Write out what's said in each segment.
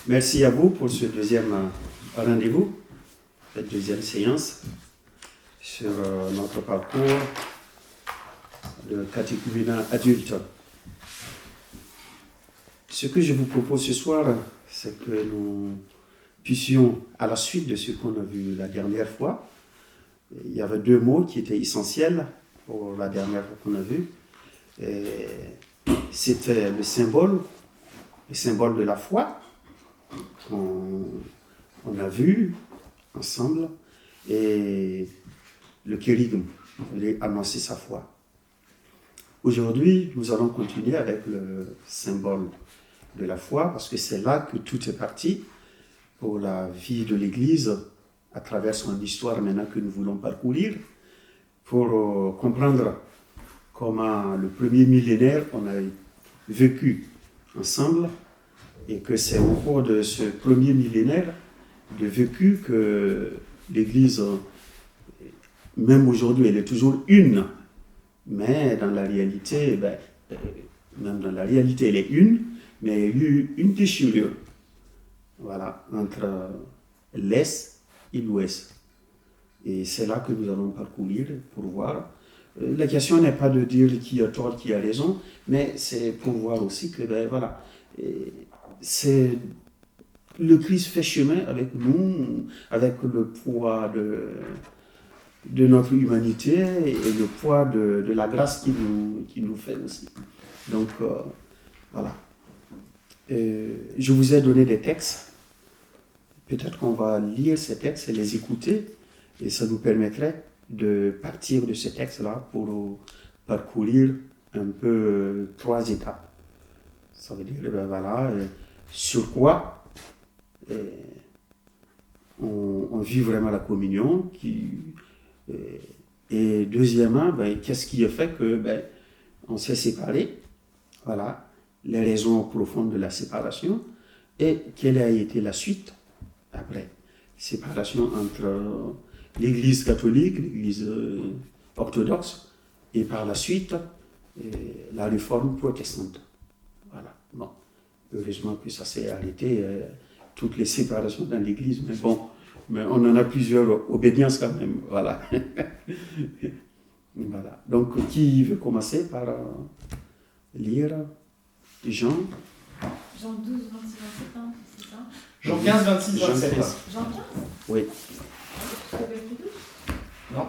Merci à vous pour ce deuxième rendez-vous, cette deuxième séance sur notre parcours de catéchuménat adulte. Ce que je vous propose ce soir, c'est que nous puissions, à la suite de ce qu'on a vu la dernière fois, il y avait deux mots qui étaient essentiels pour la dernière fois qu'on a vu. C'était le symbole de la foi qu'on a vu ensemble, et le kérigme, annoncer sa foi. Aujourd'hui, nous allons continuer avec le symbole de la foi, parce que c'est là que tout est parti pour la vie de l'Église, à travers son histoire maintenant que nous voulons parcourir, pour comprendre comment le premier millénaire on a vécu ensemble, et que c'est au cours de ce premier millénaire de vécu que l'Église, même aujourd'hui, elle est toujours une, mais dans la réalité, même dans la réalité, elle est une, mais il y a eu une déchirure, voilà, entre l'Est et l'Ouest. Et c'est là que nous allons parcourir pour voir. La question n'est pas de dire qui a tort, qui a raison, mais c'est pour voir aussi que, voilà, c'est le Christ fait chemin avec nous, avec le poids de notre humanité et le poids de la grâce qui nous fait aussi. Donc, voilà. Je vous ai donné des textes. Peut-être qu'on va lire ces textes et les écouter, et ça nous permettrait de partir de ces textes-là pour parcourir un peu trois étapes. Ça veut dire, voilà, sur quoi on vit vraiment la communion, et deuxièmement, qu'est-ce qui a fait que on s'est séparés, voilà, les raisons profondes de la séparation, et quelle a été la suite après. Séparation entre l'Église catholique, l'Église orthodoxe, et par la suite, la réforme protestante. Voilà. Bon, heureusement que ça s'est arrêté, toutes les séparations dans l'Église, mais bon, mais on en a plusieurs obédiences quand même. Voilà. Voilà. Donc, qui veut commencer par lire Jean 12, 26, 27, hein, c'est ça? Jean 15, 26, Jean 27. 15. Jean 15? Oui. Tu avais plus 12? Non.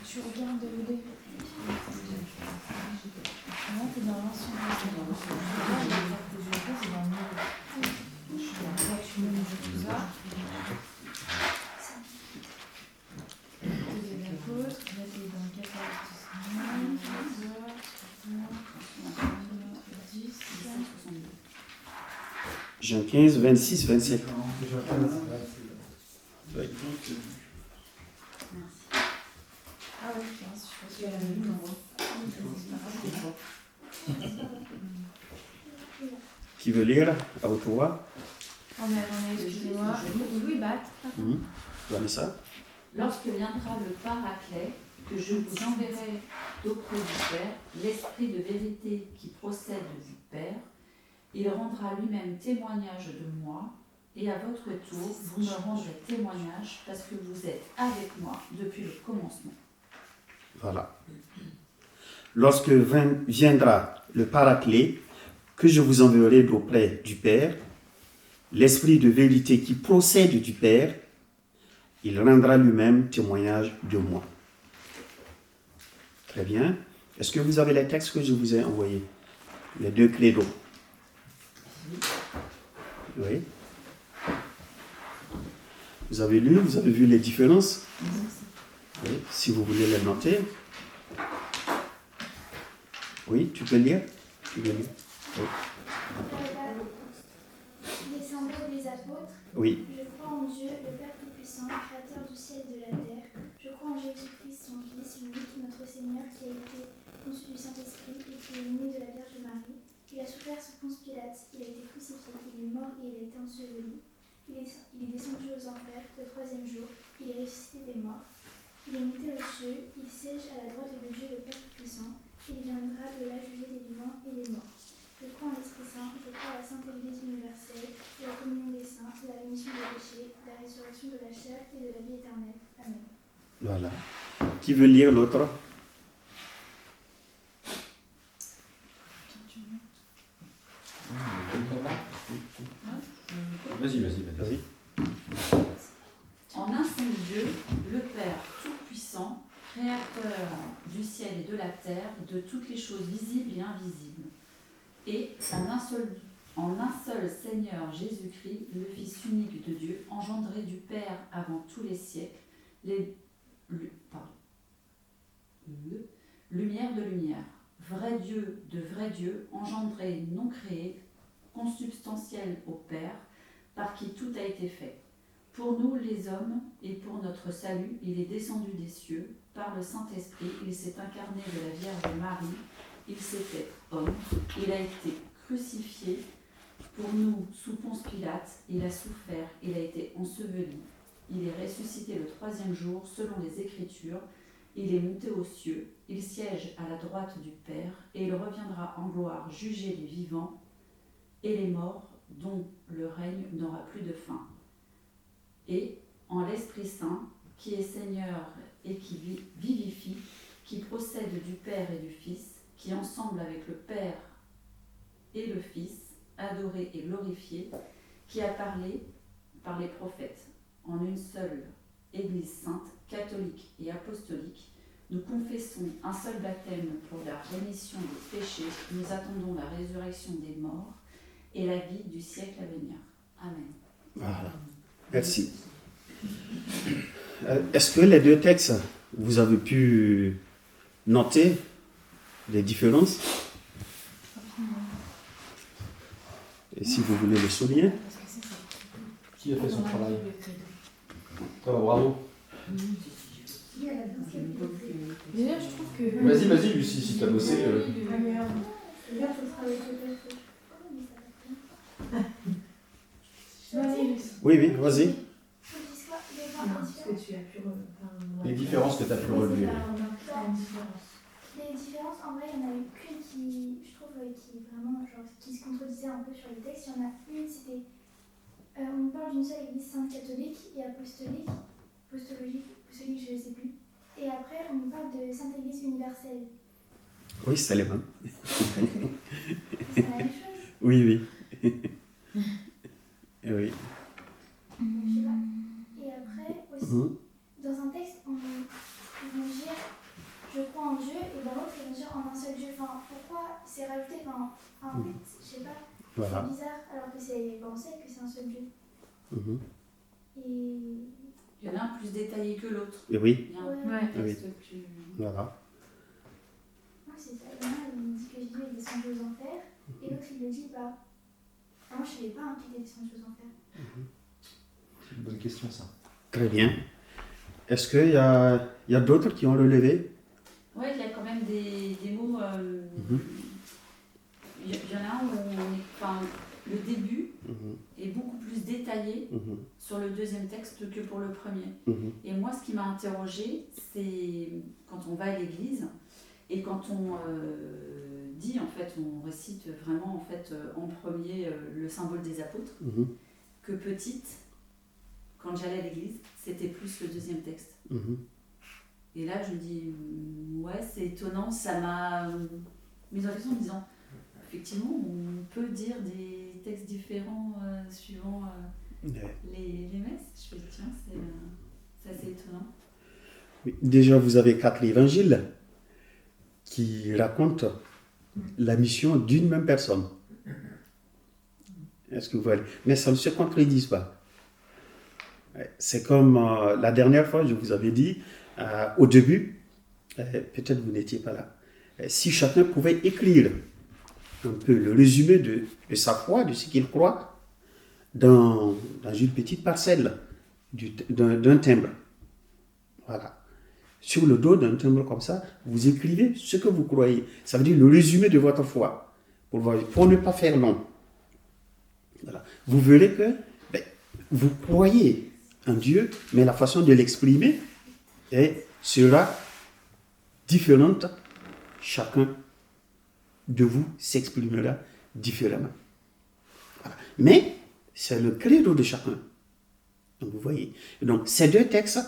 Tu regardes le dé. Non, t'es dans l'ancien. C'est dans le tu mélanges tout ça. T'es la côte, là t'es dans le 14, 10, 10, Jean 15, 26, 27. Oui. Ah oui, je pense qu'il y a la même Qui veut lire à haute voix? On a, excusez-moi, Louis Bat. Vanessa? Lorsque viendra le Paraclet, que je vous enverrai d'auprès du Père, l'Esprit de vérité qui procède du Père, il rendra lui-même témoignage de moi, et à votre tour, vous me rendrez témoignage parce que vous êtes avec moi depuis le commencement. Voilà. Lorsque viendra le Paraclet, que je vous enverrai d'auprès du Père, l'Esprit de vérité qui procède du Père, il rendra lui-même témoignage de moi. Très bien. Est-ce que vous avez les textes que je vous ai envoyés? Les deux credos. Oui. Vous avez lu, vous avez vu les différences? Oui. Si vous voulez les noter. Oui, tu peux lire? Tu peux lire? Oui. Les symboles des apôtres. Oui. Je crois en Dieu, le Père Tout-Puissant, Créateur du ciel et de la terre. Je crois en Jésus-Christ, son Fils, unique, notre Seigneur, qui a été conçu du Saint-Esprit et qui est né de la Vierge Marie, Il a souffert sous Ponce Pilate, il a été crucifié, il est mort et il a été enseveli. Il est descendu aux enfers le troisième jour, il est ressuscité des morts. Il est monté aux cieux, il siège à la droite de Dieu le Père Tout-Puissant, et il viendra de là juger les vivants et les morts. Je crois en l'Esprit Saint, je crois à la Sainte Église universelle, la communion des saints, la rémission des péchés, la résurrection de la chair et de la vie éternelle. Amen. Voilà. Qui veut lire l'autre? Vas-y. Vas-y. En un seul Dieu, le Père Tout-Puissant, Créateur du ciel et de la terre, de toutes les choses visibles et invisibles, et en un seul Seigneur Jésus-Christ, le Fils unique de Dieu, engendré du Père avant tous les siècles, lumière de lumière, vrai Dieu de vrai Dieu, engendré, non créé, consubstantiel au Père, par qui tout a été fait. Pour nous les hommes et pour notre salut, il est descendu des cieux, par le Saint-Esprit, il s'est incarné de la Vierge Marie, il s'est fait homme, il a été crucifié pour nous sous Ponce Pilate, il a souffert, il a été enseveli, il est ressuscité le troisième jour selon les Écritures, il est monté aux cieux, il siège à la droite du Père, et il reviendra en gloire juger les vivants et les morts, dont le règne n'aura plus de fin. Et en l'Esprit Saint, qui est Seigneur et qui vivifie, qui procède du Père et du Fils, qui ensemble avec le Père et le Fils, adoré et glorifié, qui a parlé par les prophètes, en une seule Église sainte, catholique et apostolique, nous confessons un seul baptême pour la rémission des péchés, nous attendons la résurrection des morts et la vie du siècle à venir. Amen. Voilà. Merci. Est-ce que les deux textes, vous avez pu noter des différences? Et si vous voulez le souligner? Qui a fait son travail? Toi, bravo. Déjà, je trouve que. Vas-y, Lucie, si t'as bossé. Oui, vas-y. Les différences que tu as pu relever. Les différences, en vrai, il y en a eu qu'une qui, je trouve, qui vraiment, genre, qui se contredisait un peu sur les textes. Il y en a une, c'était, on parle d'une seule église sainte catholique et apostolique, je ne sais plus. Et après, on parle de Sainte Église universelle. Oui, c'est les mêmes. C'est la même chose. Oui. Oui. Je sais pas. Et après, aussi, dans un texte, ils vont dire je crois en Dieu, et dans l'autre, ils vont dire en un seul Dieu. Enfin, pourquoi c'est rajouté? En fait, je sais pas, Voilà. c'est bizarre, alors que c'est, on sait que c'est un seul Dieu. Et. Il y en a un plus détaillé que l'autre. Et oui. Il y a un Ouais. texte plus... Voilà. Ouais, c'est ça. Il y en a, il dit que Jésus est descendu aux enfers, et l'autre, il le dit pas. Enfin, moi, je savais pas qu'il est descendu aux enfers. C'est une bonne question, ça. Très bien. Est-ce qu'il y a d'autres qui ont relevé? Oui, il y a quand même des mots... Il y en a un où le début est beaucoup plus détaillé sur le deuxième texte que pour le premier. Et moi, ce qui m'a interrogée, c'est quand on va à l'église et quand on dit, en fait, on récite vraiment en fait en premier le symbole des apôtres, que petite, quand j'allais à l'église, c'était plus le deuxième texte. Et là, je me dis, ouais, c'est étonnant, ça m'a mis en question en me disant, effectivement, on peut dire des textes différents suivant les messes. Je fais, tiens, c'est assez étonnant. Oui. Déjà, vous avez 4 évangiles qui racontent la mission d'une même personne. Est-ce que vous voyez? Mais ça ne se contredit pas. C'est comme la dernière fois, je vous avais dit, au début, peut-être vous n'étiez pas là, si chacun pouvait écrire un peu le résumé de sa foi, de ce qu'il croit, dans une petite parcelle d'un timbre. Voilà. Sur le dos d'un timbre comme ça, vous écrivez ce que vous croyez. Ça veut dire le résumé de votre foi. pour ne pas faire long. Voilà. Vous verrez que vous croyez en Dieu, mais la façon de l'exprimer sera différente. Chacun de vous s'exprimera différemment. Voilà. Mais c'est le credo de chacun. Donc vous voyez. Donc ces deux textes,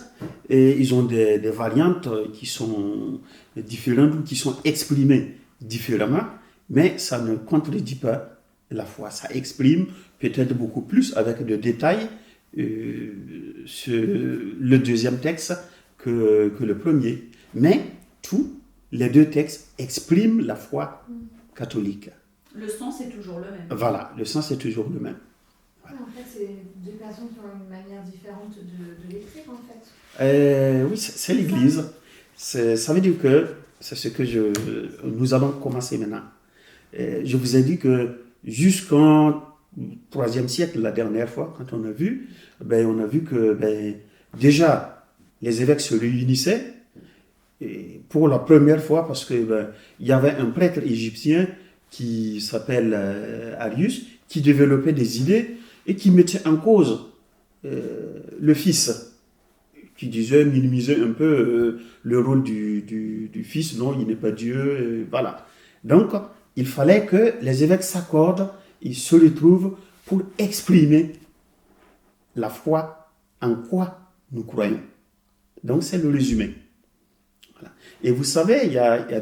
ils ont des variantes qui sont différentes ou qui sont exprimées différemment, mais ça ne contredit pas la foi. Ça exprime peut-être beaucoup plus avec de détails le deuxième texte que le premier. Mais les deux textes expriment la foi catholique. Le sens est toujours le même. Voilà, le sens est toujours le même. Voilà. En fait, c'est deux personnes qui ont une manière différente de l'écrire, en fait. Oui, c'est l'Église. Ça veut dire que c'est ce que nous allons commencer maintenant. Je vous ai dit que jusqu'en IIIe siècle, la dernière fois, quand on a vu que déjà les évêques se réunissaient pour la première fois parce que il y avait un prêtre égyptien qui s'appelle Arius qui développait des idées et qui mettait en cause le Fils, qui minimisait un peu le rôle du Fils. Non, il n'est pas Dieu. Voilà. Donc, il fallait que les évêques s'accordent, ils se retrouvent pour exprimer la foi en quoi nous croyons. Donc, c'est le résumé. Voilà. Et vous savez, il y a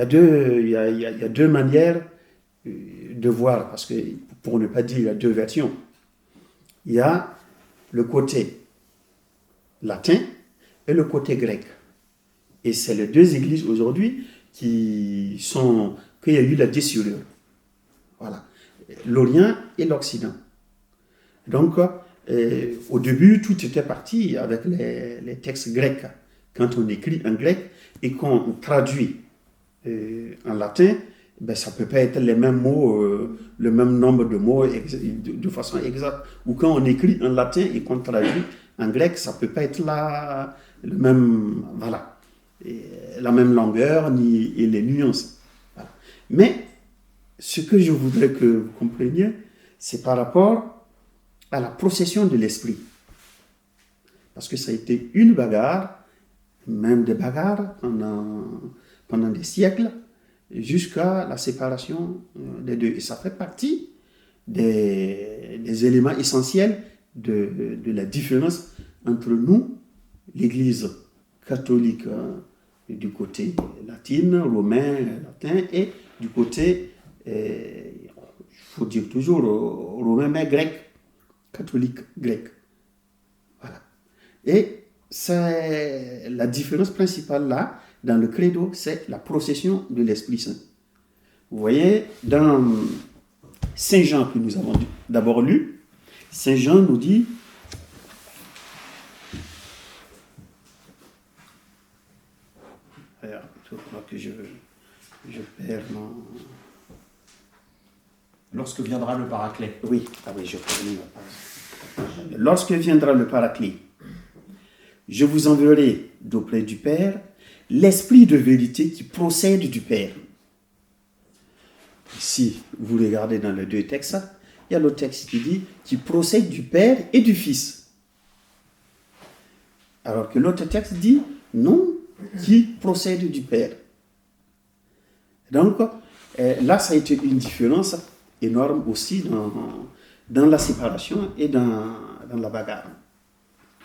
deux manières de voir, parce que pour ne pas dire, il y a deux versions. Il y a le côté latin et le côté grec. Et c'est les deux églises aujourd'hui qu'il y a eu la déchirure. Voilà. L'Orient et l'Occident. Donc, au début, tout était parti avec les textes grecs. Quand on écrit en grec et qu'on traduit en latin, ça ne peut pas être les mêmes mots, le même nombre de mots de façon exacte. Ou quand on écrit en latin et qu'on traduit en grec, ça ne peut pas être la même longueur et les nuances. Voilà. Mais ce que je voudrais que vous compreniez, c'est par rapport à la procession de l'esprit. Parce que ça a été une bagarre, même des bagarres pendant des siècles, jusqu'à la séparation des deux. Et ça fait partie des éléments essentiels de la différence entre nous, l'Église catholique du côté latin, romain, latin, et du côté, il faut dire toujours romain, mais grec, catholique grec. Voilà. Et c'est la différence principale là, dans le credo, c'est la procession de l'Esprit Saint. Vous voyez, dans Saint Jean que nous avons d'abord lu, Saint Jean nous dit, alors, je crois que je perds mon... Lorsque viendra le Paraclet. Oui, je termine la page. Lorsque viendra le Paraclet, je vous enverrai d'auprès du Père l'Esprit de vérité qui procède du Père. Si vous regardez dans les deux textes, il y a le texte qui dit qui procède du Père et du Fils. Alors que l'autre texte dit non, qui procède du Père. Donc, là, ça a été une différence énorme aussi dans la séparation et dans la bagarre.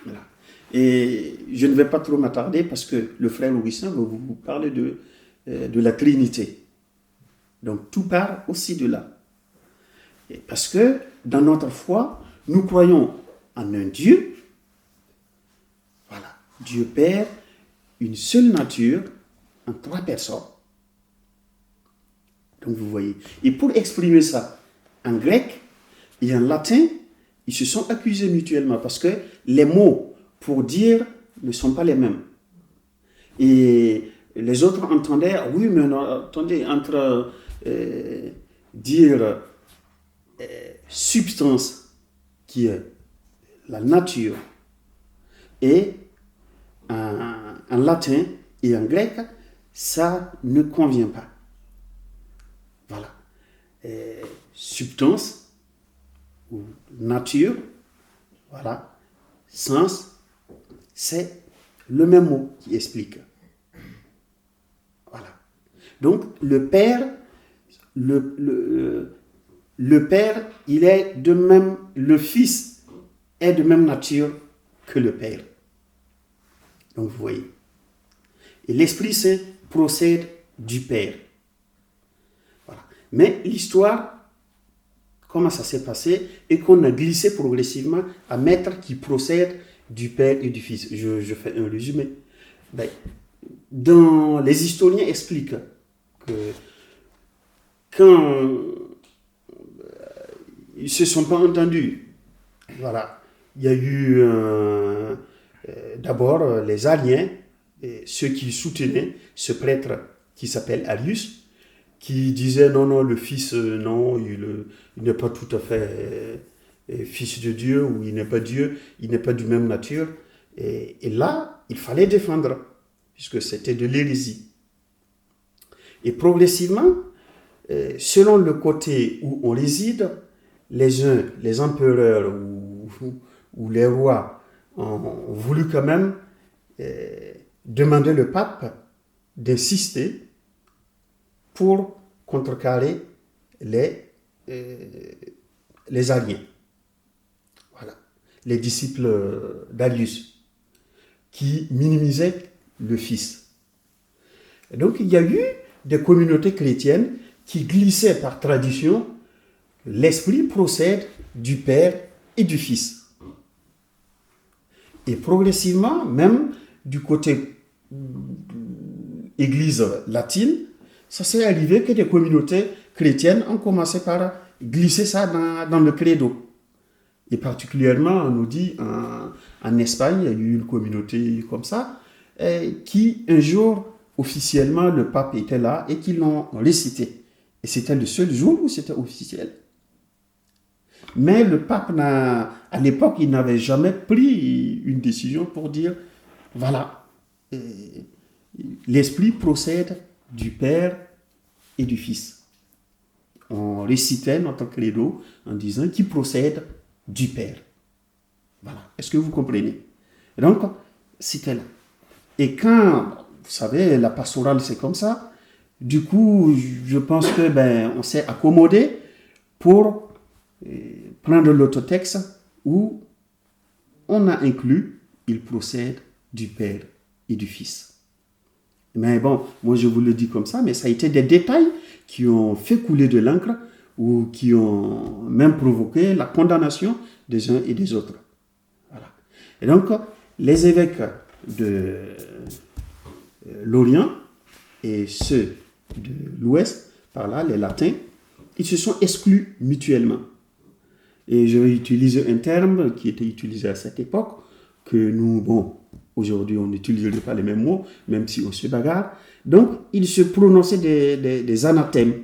Voilà. Et je ne vais pas trop m'attarder parce que le frère Augustin va vous parler de la Trinité. Donc tout part aussi de là. Et parce que dans notre foi, nous croyons en un Dieu, voilà, Dieu Père, une seule nature, en trois personnes. Donc vous voyez. Et pour exprimer ça en grec et en latin, ils se sont accusés mutuellement parce que les mots pour dire ne sont pas les mêmes. Et les autres entendaient, oui, mais attendez, entre dire substance qui est la nature et en latin et en grec, ça ne convient pas. Voilà. Substance ou nature, voilà. Sens, c'est le même mot qui explique. Voilà. Donc, le Père, le Père, il est de même, le Fils est de même nature que le Père. Donc, vous voyez. Et l'Esprit Saint procède du Père. Voilà. Mais l'histoire, comment ça s'est passé, et qu'on a glissé progressivement à mettre qui procède du Père et du Fils. Je fais un résumé. Les historiens expliquent que quand ils ne se sont pas entendus, voilà, il y a eu d'abord les Ariens, ceux qui soutenaient ce prêtre qui s'appelle Arius, qui disait non, le Fils, non, il n'est pas tout à fait Fils de Dieu, ou il n'est pas Dieu, il n'est pas du même nature. Et là, il fallait défendre, puisque c'était de l'hérésie. Et progressivement, selon le côté où on réside, les uns, les empereurs ou les rois, ont voulu quand même demander le pape d'insister pour contrecarrer les Ariens. Voilà. Les disciples d'Arius, qui minimisaient le Fils. Et donc, il y a eu des communautés chrétiennes qui glissaient par tradition que l'Esprit procède du Père et du Fils. Et progressivement, même du côté Église latine, ça s'est arrivé que des communautés chrétiennes ont commencé par glisser ça dans le credo. Et particulièrement, on nous dit, en Espagne, il y a eu une communauté comme ça, qui, un jour, officiellement, le pape était là et qui l'ont récité. Et c'était le seul jour où c'était officiel. Mais le pape, à l'époque, il n'avait jamais pris une décision pour dire, voilà, l'Esprit procède du Père et du Fils. On récitait notre credo en disant qu'il procède du Père. Voilà. Est-ce que vous comprenez? Et donc, c'était là. Et quand, vous savez, la pastorale, c'est comme ça, du coup, je pense que on s'est accommodé pour prendre l'autre texte où on a inclus, il procède du Père et du Fils. Mais bon, moi je vous le dis comme ça, mais ça a été des détails qui ont fait couler de l'encre ou qui ont même provoqué la condamnation des uns et des autres. Voilà. Et donc, les évêques de l'Orient et ceux de l'Ouest, par là, les latins, ils se sont exclus mutuellement. Et je vais utiliser un terme qui était utilisé à cette époque, que nous, aujourd'hui, on n'utilise pas les mêmes mots, même si on se bagarre. Donc, ils se prononçaient des anathèmes.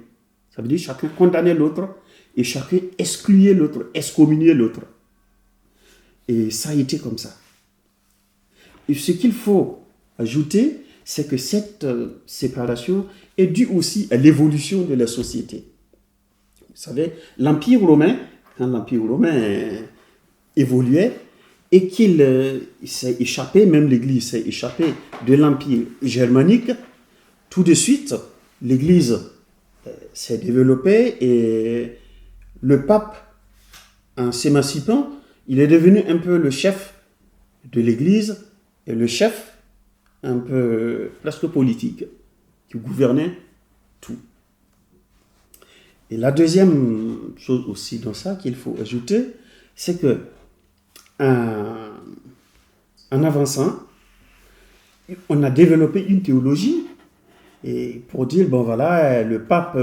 Ça veut dire chacun condamnait l'autre et chacun excluait l'autre, excommuniait l'autre. Et ça a été comme ça. Et ce qu'il faut ajouter, c'est que cette séparation est due aussi à l'évolution de la société. Vous savez, l'Empire romain, quand l'Empire romain évoluait, et qu'il s'est échappé, même l'Église s'est échappée de l'Empire germanique, tout de suite, l'Église s'est développée et le pape, en s'émancipant, il est devenu un peu le chef de l'Église et le chef un peu presque politique, qui gouvernait tout. Et la deuxième chose aussi dans ça qu'il faut ajouter, c'est que en avançant, on a développé une théologie et pour dire, le pape,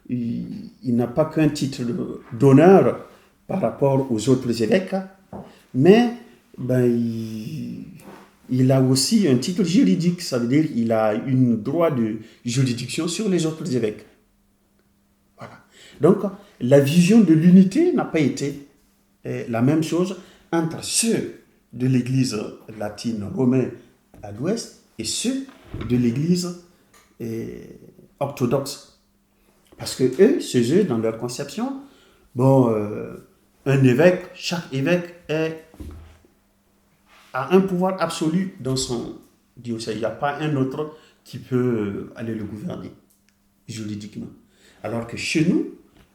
il n'a pas qu'un titre d'honneur par rapport aux autres évêques, mais il a aussi un titre juridique, ça veut dire qu'il a un droit de juridiction sur les autres évêques. Voilà. Donc, la vision de l'unité n'a pas été la même chose entre ceux de l'Église latine romaine à l'ouest et ceux de l'Église orthodoxe. Parce que eux, chez eux, dans leur conception, bon, un évêque, chaque évêque a un pouvoir absolu dans son diocèse. Il n'y a pas un autre qui peut aller le gouverner juridiquement. Alors que chez nous,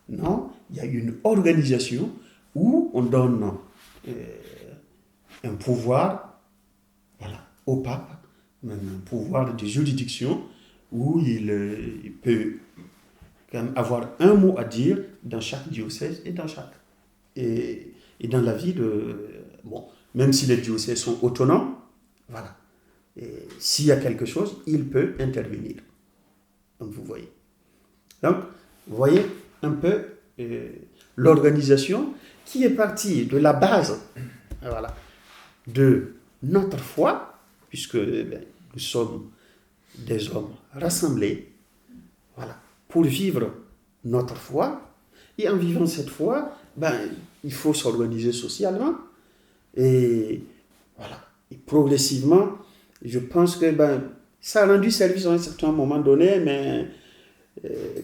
non, il y a une organisation où on donne un pouvoir, voilà, au pape, un pouvoir de juridiction où il peut quand même avoir un mot à dire dans chaque diocèse et dans la vie de... Bon, même si les diocèses sont autonomes, voilà. Et s'il y a quelque chose, il peut intervenir. Donc, vous voyez. Donc, vous voyez un peu l'organisation qui est partie de la base, voilà, de notre foi, puisque nous sommes des hommes rassemblés, voilà, pour vivre notre foi. Et en vivant cette foi, il faut s'organiser socialement. Et voilà. Et progressivement, je pense que ça a rendu service à un certain moment donné, mais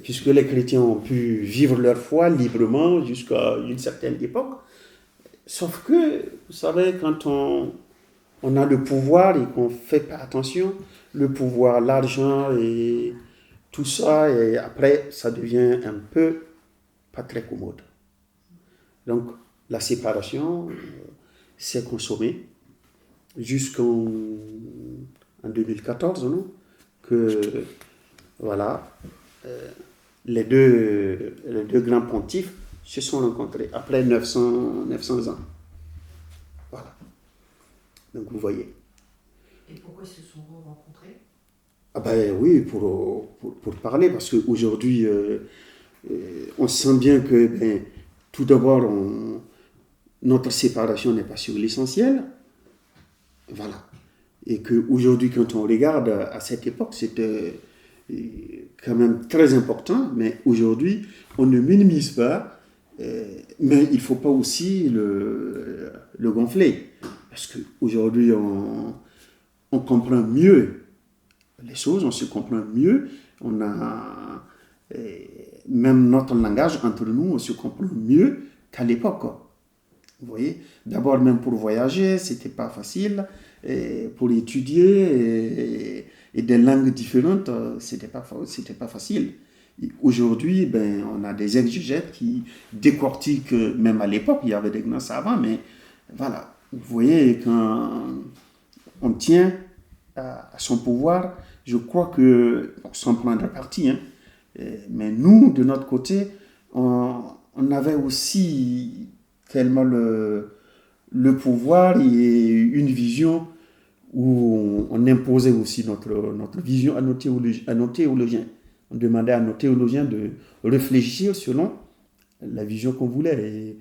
puisque les chrétiens ont pu vivre leur foi librement jusqu'à une certaine époque. Sauf que, vous savez, quand on a le pouvoir et qu'on ne fait pas attention, le pouvoir, l'argent et tout ça, et après, ça devient un peu pas très commode. Donc, la séparation s'est consommée jusqu'en 2014, non? Que, voilà, les deux grands pontifes se sont rencontrés après 900 ans. Voilà. Donc, vous voyez. Et pourquoi ils se sont rencontrés? Oui, pour parler, parce qu'aujourd'hui, on sent bien que, tout d'abord, notre séparation n'est pas sur l'essentiel. Voilà. Et qu'aujourd'hui, quand on regarde à cette époque, c'était quand même très important, mais aujourd'hui, on ne minimise pas, mais il ne faut pas aussi le gonfler. Parce qu'aujourd'hui, on comprend mieux les choses, on se comprend mieux, on a même notre langage entre nous, on se comprend mieux qu'à l'époque. Vous voyez, d'abord même pour voyager, c'était pas facile, et pour étudier et des langues différentes, c'était pas facile. Et aujourd'hui, on a des exégètes qui décortiquent, même à l'époque, il y avait des grands savants, mais voilà, vous voyez, quand on tient à son pouvoir, je crois que, sans prendre parti, mais nous, de notre côté, on avait aussi tellement le pouvoir et une vision où on imposait aussi notre vision à nos théologiens. On demandait à nos théologiens de réfléchir selon la vision qu'on voulait. Et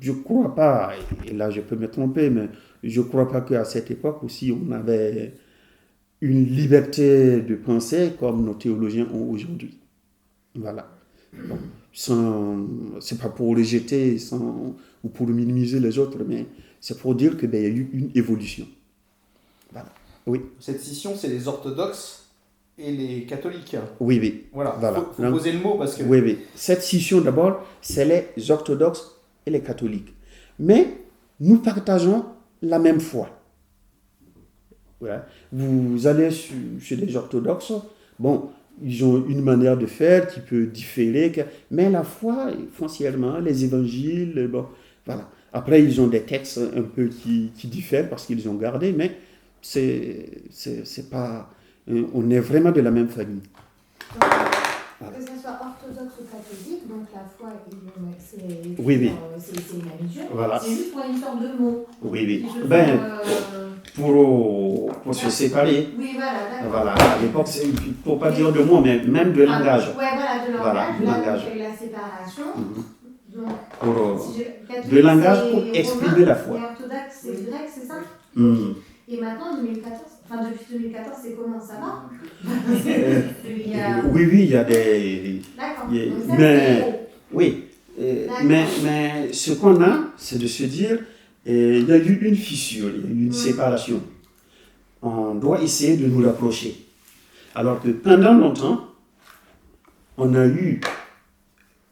je ne crois pas, et là je peux me tromper, mais je ne crois pas qu'à cette époque aussi on avait une liberté de penser comme nos théologiens ont aujourd'hui. Voilà. Bon, c'est pas pour rejeter ou pour minimiser les autres, mais c'est pour dire qu'il y a eu une évolution. Voilà. Oui. Cette scission, c'est les orthodoxes et les catholiques. Oui. Voilà. Voilà. Faut poser le mot parce que... Oui. Cette scission, d'abord, c'est les orthodoxes et les catholiques. Mais nous partageons la même foi. Voilà. Vous allez chez les orthodoxes, bon, ils ont une manière de faire qui peut différer, mais la foi, foncièrement, les évangiles, bon, voilà. Après, ils ont des textes un peu qui diffèrent parce qu'ils ont gardé, mais c'est pas... On est vraiment de la même famille. Que ce soit orthodoxe ou catholique, donc la foi, c'est Oui. C'est une habitude. Voilà. C'est juste pour une sorte de mot. Oui. Pour se séparer. Oui, voilà, d'accord. Voilà, à l'époque, pour pas dire de mots, mais même de langage. Ouais, voilà, de langage. Voilà, de langage. La séparation. Donc, de langage pour exprimer la foi. Et orthodoxe, c'est grec, c'est ça? Et maintenant, en 2014, depuis 2014, c'est comment, ça va? Oui, il y a des... D'accord. Mais ce qu'on a, c'est de se dire, il y a eu une fissure, il y a eu une séparation. On doit essayer de nous rapprocher. Alors que pendant longtemps, on a eu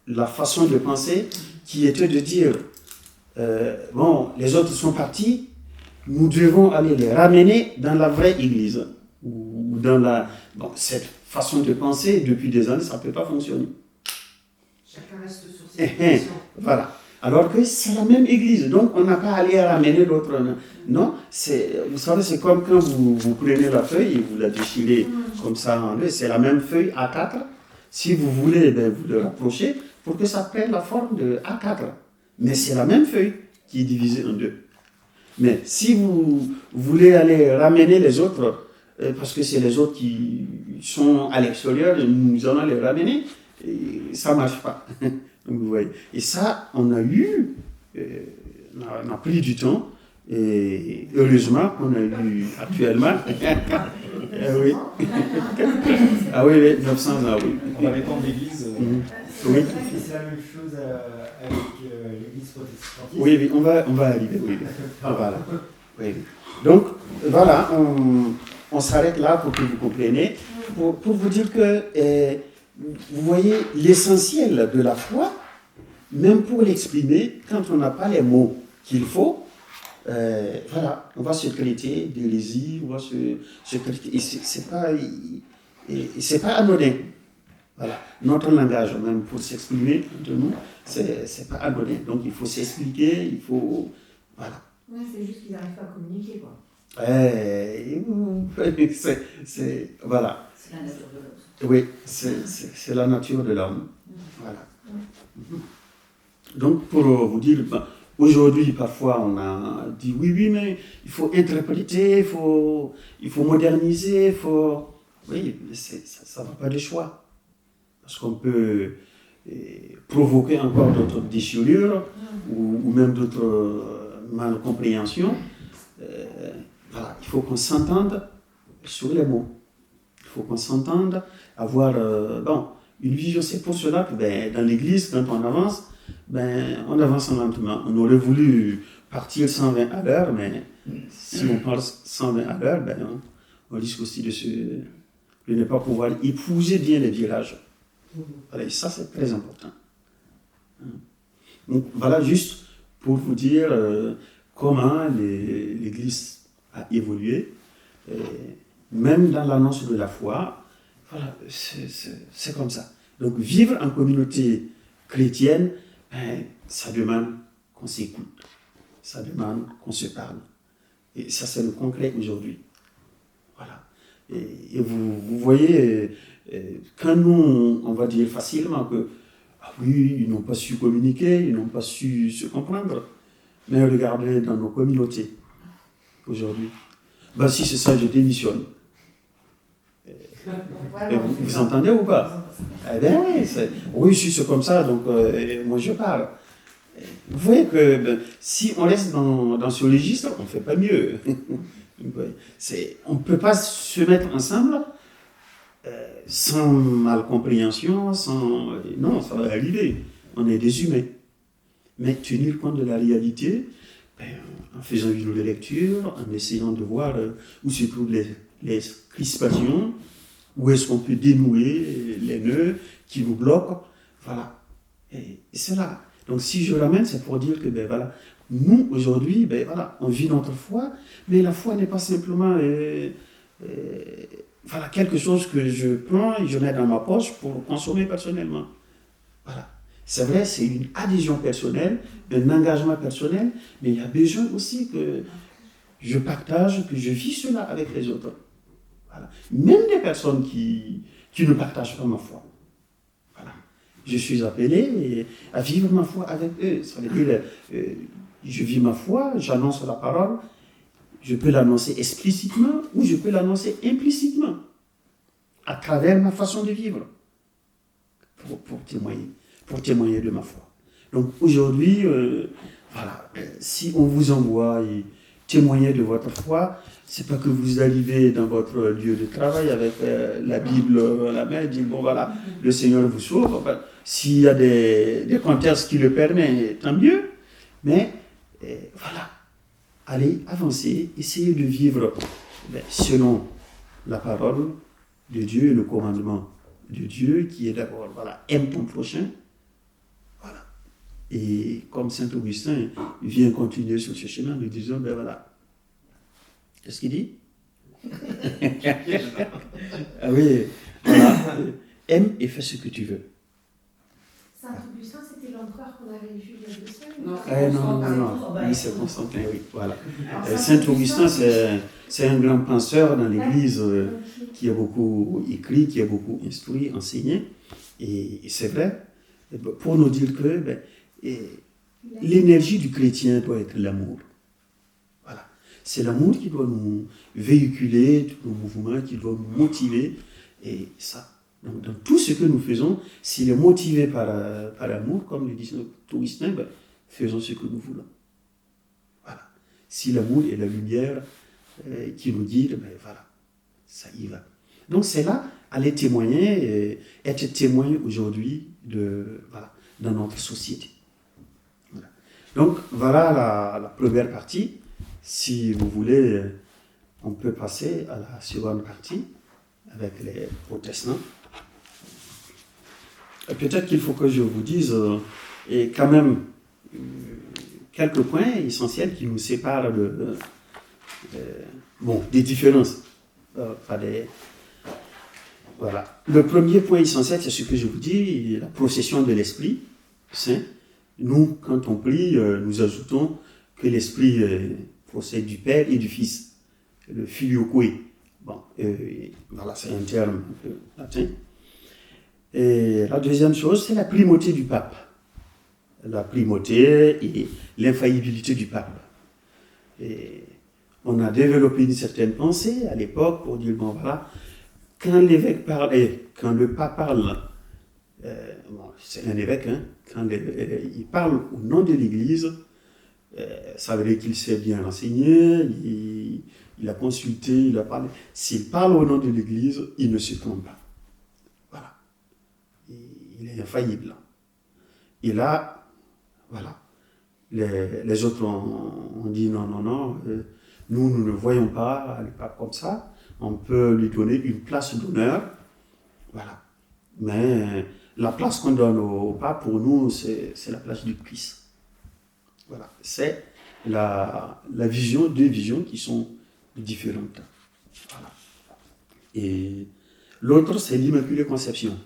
la façon de penser qui était de dire, bon, les autres sont partis, nous devons aller les ramener dans la vraie église. Ou dans la... Bon, cette façon de penser, depuis des années, ça ne peut pas fonctionner. Chacun reste sur ses positions. Voilà. Alors que c'est la même église, donc on n'a pas à aller ramener l'autre. Non, vous savez, c'est comme quand vous prenez la feuille et vous la déchirez comme ça en deux, c'est la même feuille A4. Si vous voulez, vous le rapprochez pour que ça prenne la forme de A4. Mais c'est la même feuille qui est divisée en deux. Mais si vous voulez aller ramener les autres, parce que c'est les autres qui sont à l'extérieur, nous allons les ramener, et ça ne marche pas. Donc, vous voyez. Et ça, on a pris du temps, et heureusement qu'on a eu actuellement. Oui. Ah oui, 900 ans, oui. On avait tant d'églises. Oui. C'est la même chose avec l'église protestante. Oui, on va arriver. Oui. Voilà. Oui. Donc, voilà, on s'arrête là pour que vous compreniez, pour vous dire que, vous voyez, l'essentiel de la foi, même pour l'exprimer, quand on n'a pas les mots qu'il faut, voilà, on va se traiter d'hérésie, on va se traiter, et c'est pas anodin. Voilà, notre langage, même pour s'exprimer de nous, c'est pas anodin. Donc il faut s'expliquer, il faut, voilà. Ouais, c'est juste qu'ils n'arrivent pas à communiquer, quoi. Voilà. C'est la nature de l'homme. Oui, c'est la nature de l'homme. Voilà. Donc, pour vous dire, aujourd'hui, parfois, on a dit oui, mais il faut interpréter, il faut moderniser, Oui, mais ça ne va pas de choix. Parce qu'on peut provoquer encore d'autres déchirures ou même d'autres malcompréhensions. Voilà, il faut qu'on s'entende sur les mots. Il faut qu'on s'entende, avoir une vision. C'est pour cela que dans l'église, quand on avance lentement. On aurait voulu partir 120 à l'heure, mais si on parle 120 à l'heure, on risque aussi de ne pas pouvoir épouser bien les virages. Voilà, et ça, c'est très important. Donc, voilà, juste pour vous dire comment l'Église a évolué, même dans l'annonce de la foi. Voilà, c'est comme ça. Donc, vivre en communauté chrétienne, ça demande qu'on s'écoute, ça demande qu'on se parle. Et ça, c'est le concret aujourd'hui. Voilà. Et vous voyez, quand nous, on va dire facilement que, oui, ils n'ont pas su communiquer, ils n'ont pas su se comprendre, mais regardez dans nos communautés, aujourd'hui. Si c'est ça, je démissionne. Vous entendez ou pas? Eh bien oui, si c'est comme ça, donc moi je parle. Vous voyez que si on reste dans ce registre, on ne fait pas mieux. On ne peut pas se mettre ensemble sans malcompréhension, non, ça va arriver. On est des humains. Mais tenir compte de la réalité, en faisant une lecture, en essayant de voir où se trouvent les crispations, où est-ce qu'on peut dénouer les nœuds qui nous bloquent. Voilà. Et c'est là. Donc si je ramène, c'est pour dire que nous, aujourd'hui, on vit notre foi, mais la foi n'est pas simplement quelque chose que je prends et je mets dans ma poche pour consommer personnellement. Voilà. C'est vrai, c'est une adhésion personnelle, un engagement personnel, mais il y a besoin aussi que je partage, que je vis cela avec les autres. Voilà. Même des personnes qui ne partagent pas ma foi. Voilà. Je suis appelé à vivre ma foi avec eux. Ça veut dire, je vis ma foi, j'annonce la parole, je peux l'annoncer explicitement ou je peux l'annoncer implicitement, à travers ma façon de vivre, pour témoigner de ma foi. Donc aujourd'hui, si on vous envoie et témoigner de votre foi, c'est pas que vous arrivez dans votre lieu de travail avec la Bible à la main et dites, le Seigneur vous sauve. S'il y a des contextes qui le permettent, tant mieux. Mais allez avancer, essayez de vivre selon la parole de Dieu et le commandement de Dieu qui est d'abord, voilà, aime ton prochain. Voilà. Et comme Saint Augustin vient continuer sur ce chemin, nous disons, ben voilà. Qu'est-ce qu'il dit? Ah oui, voilà. Aime et fais ce que tu veux. Saint Augustin, c'était l'empereur qu'on avait vu il y a 2 semaines. Non, Oui, c'est Constantin, oui, voilà. Saint Augustin, c'est un grand penseur dans l'Église qui a beaucoup écrit, qui a beaucoup instruit, enseigné. Et c'est vrai, pour nous dire que l'énergie du chrétien doit être l'amour. Voilà. C'est l'amour qui doit nous véhiculer, tous nos mouvements, qui doit nous motiver. Et ça, donc, dans tout ce que nous faisons, s'il est motivé par l'amour, comme le dit Saint Augustin, faisons ce que nous voulons. Voilà. Si l'amour est la lumière qui nous guide, voilà, ça y va. Donc c'est là, aller témoigner, être témoin aujourd'hui dans notre société. Voilà. Donc voilà la première partie. Si vous voulez, on peut passer à la seconde partie avec les protestants. Peut-être qu'il faut que je vous dise quand même quelques points essentiels qui nous séparent des différences. Voilà. Le premier point essentiel, c'est ce que je vous dis, la procession de l'Esprit Saint. Nous, quand on prie, nous ajoutons que l'Esprit procède du Père et du Fils, le filioque. Bon, voilà, c'est un terme un peu latin. Et la deuxième chose, c'est la primauté du pape. La primauté et l'infaillibilité du pape. Et on a développé une certaine pensée à l'époque pour dire, voilà, quand l'évêque parle, quand le pape parle, c'est un évêque, quand il parle au nom de l'Église, ça veut dire qu'il s'est bien renseigné, il a consulté, il a parlé. S'il parle au nom de l'Église, il ne se trompe pas. Voilà. Il est infaillible. Et là, voilà. Les autres ont dit non, nous ne voyons pas le pape comme ça. On peut lui donner une place d'honneur. Voilà. Mais la place qu'on donne au pape, pour nous, c'est la place du Christ. Voilà. C'est la vision, deux visions qui sont différentes. Voilà. Et l'autre, c'est l'Immaculée Conception.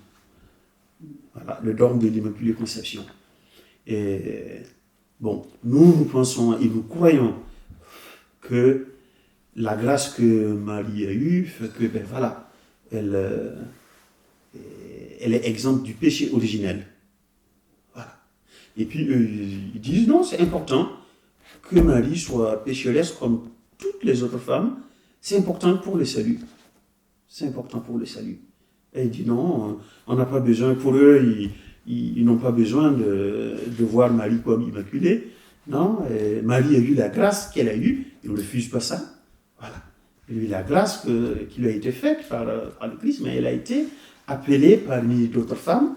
Voilà, le dogme de l'Immaculée Conception. Et bon, nous pensons et nous croyons que la grâce que Marie a eue fait que, elle est exempte du péché originel. Voilà. Et puis, ils disent, non, c'est important que Marie soit pécheresse comme toutes les autres femmes. C'est important pour le salut. C'est important pour le salut. Et il dit, non, on n'a pas besoin, pour eux, ils n'ont pas besoin de voir Marie comme immaculée. Non, Marie a eu la grâce qu'elle a eue, ils ne refusent pas ça. Voilà. Elle a eu la grâce qui lui a été faite par le Christ, mais elle a été appelée parmi d'autres femmes.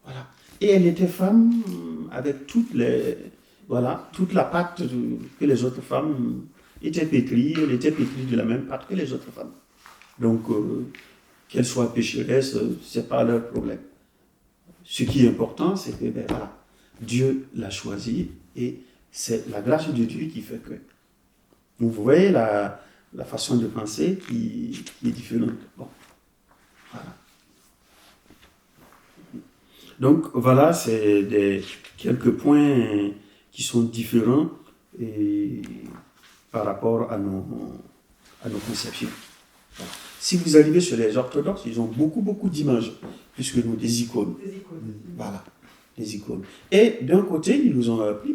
Voilà. Et elle était femme avec toute la pâte que les autres femmes étaient pétries. Elle était pétrie de la même pâte que les autres femmes. Donc, qu'elle soit pécheresse, ce n'est pas leur problème. Ce qui est important, c'est que Dieu l'a choisie et c'est la grâce de Dieu qui fait que. Donc, vous voyez la façon de penser qui est différente. Bon. Voilà. Donc, voilà, c'est quelques points qui sont différents par rapport à nos conceptions. Voilà. Si vous arrivez sur les orthodoxes, ils ont beaucoup d'images, plus que nous, des icônes. Voilà, des icônes. Et d'un côté, ils nous ont appris,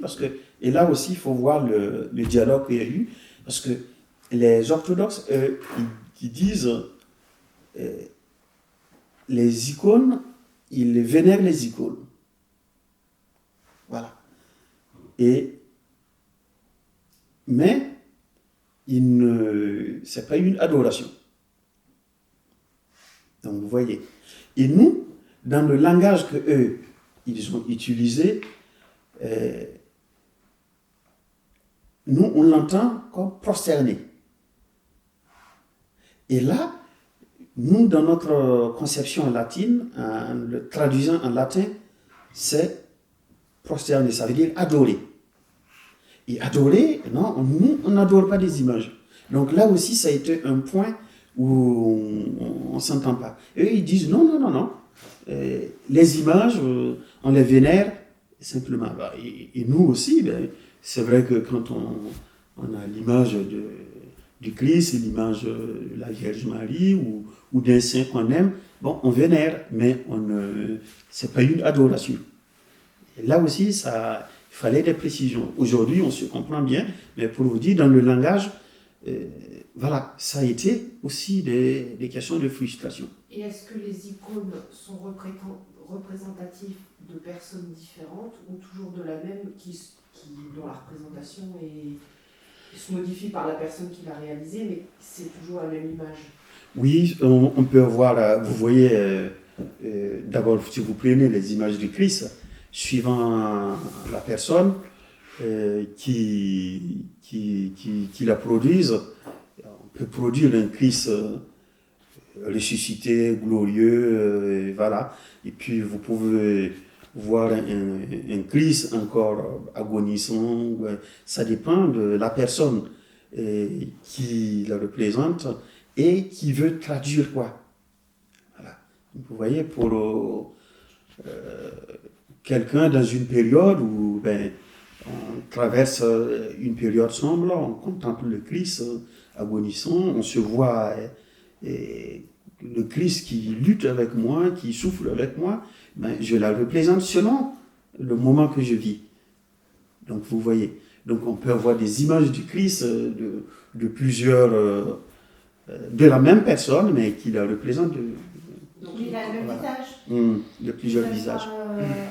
et là aussi, il faut voir le dialogue qu'il y a eu, parce que les orthodoxes, ils disent, les icônes, ils vénèrent les icônes. Voilà. Mais, ce n'est pas une adoration. Donc, vous voyez. Et nous, dans le langage qu'eux, ils ont utilisé, nous, on l'entend comme prosterné. Et là, Nous, dans notre conception latine, en le traduisant en latin, c'est prosterner, ça veut dire adorer. Et adorer, non, nous, on n'adore pas des images. Donc là aussi, ça a été un point où on ne s'entend pas. Eux, ils disent non, non, non, non. Les images, on les vénère simplement. Et nous aussi, ben, c'est vrai que quand on a l'image du Christ, l'image de la Vierge Marie ou d'un saint qu'on aime, bon, on vénère, mais c'est pas une adoration. Et là aussi, ça, il fallait des précisions. Aujourd'hui, on se comprend bien, mais pour vous dire, dans le langage, voilà, ça a été aussi des questions de frustration. Et est-ce que les icônes sont représentatives de personnes différentes ou toujours de la même dont la représentation se modifie par la personne qui l'a réalisée, mais c'est toujours la même image? Oui, on peut voir, vous voyez, d'abord, si vous prenez les images du Christ, suivant la personne qui la produise, on peut produire un Christ ressuscité, glorieux, voilà. Et puis vous pouvez voir un Christ encore agonisant. Ça dépend de la personne qui la représente et qui veut traduire quoi. Voilà. Vous voyez, pour quelqu'un dans une période où on traverse une période sombre, on contemple le Christ agonissant, on se voit le Christ qui lutte avec moi, qui souffre avec moi, je la représente selon le moment que je vis. Donc vous voyez, donc on peut avoir des images du Christ de plusieurs, de la même personne, mais qui la représente Donc il a le même visage. De plusieurs visages.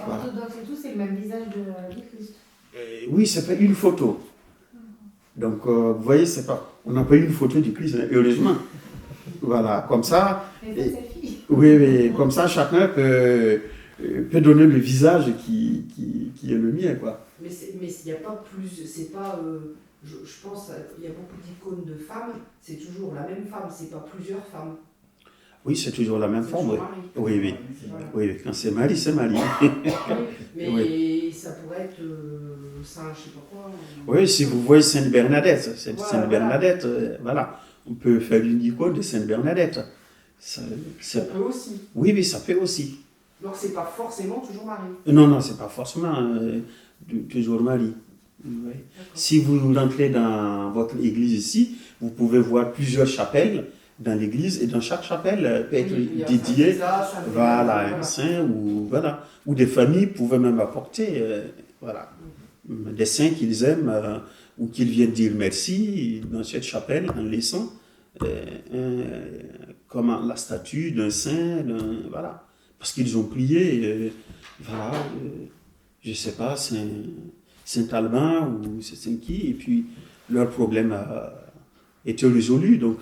Orthodoxe et tout, c'est le même visage du Christ. Oui, c'est pas une photo. Donc, vous voyez, on n'a pas eu une photo du Christ, heureusement. Voilà, comme ça. Oui, comme ça, chacun peut donner le visage qui est le mien, quoi. Mais il n'y a pas plus, c'est pas, je pense, il y a beaucoup d'icônes de femmes, c'est toujours la même femme, c'est pas plusieurs femmes. Oui, c'est toujours la même femme, oui. Oui, quand c'est Marie, c'est Marie. Mais oui. Ça pourrait être Saint, je sais pas quoi. Oui, si vous voyez Sainte Bernadette, Sainte Bernadette, voilà. On peut faire une icône de Sainte Bernadette. Ça peut aussi. Oui, ça peut aussi. Donc c'est pas forcément toujours Marie. Non, c'est pas forcément toujours Marie. Oui. Si vous rentrez dans votre église ici, vous pouvez voir plusieurs chapelles dans l'église et dans chaque chapelle peut être dédiée à un saint ou des familles pouvaient même apporter des saints qu'ils aiment ou qu'ils viennent dire merci dans cette chapelle en laissant comme la statue d'un saint, parce qu'ils ont prié, je ne sais pas, Saint Albin ou Saint qui, et puis leur problème a été résolu, donc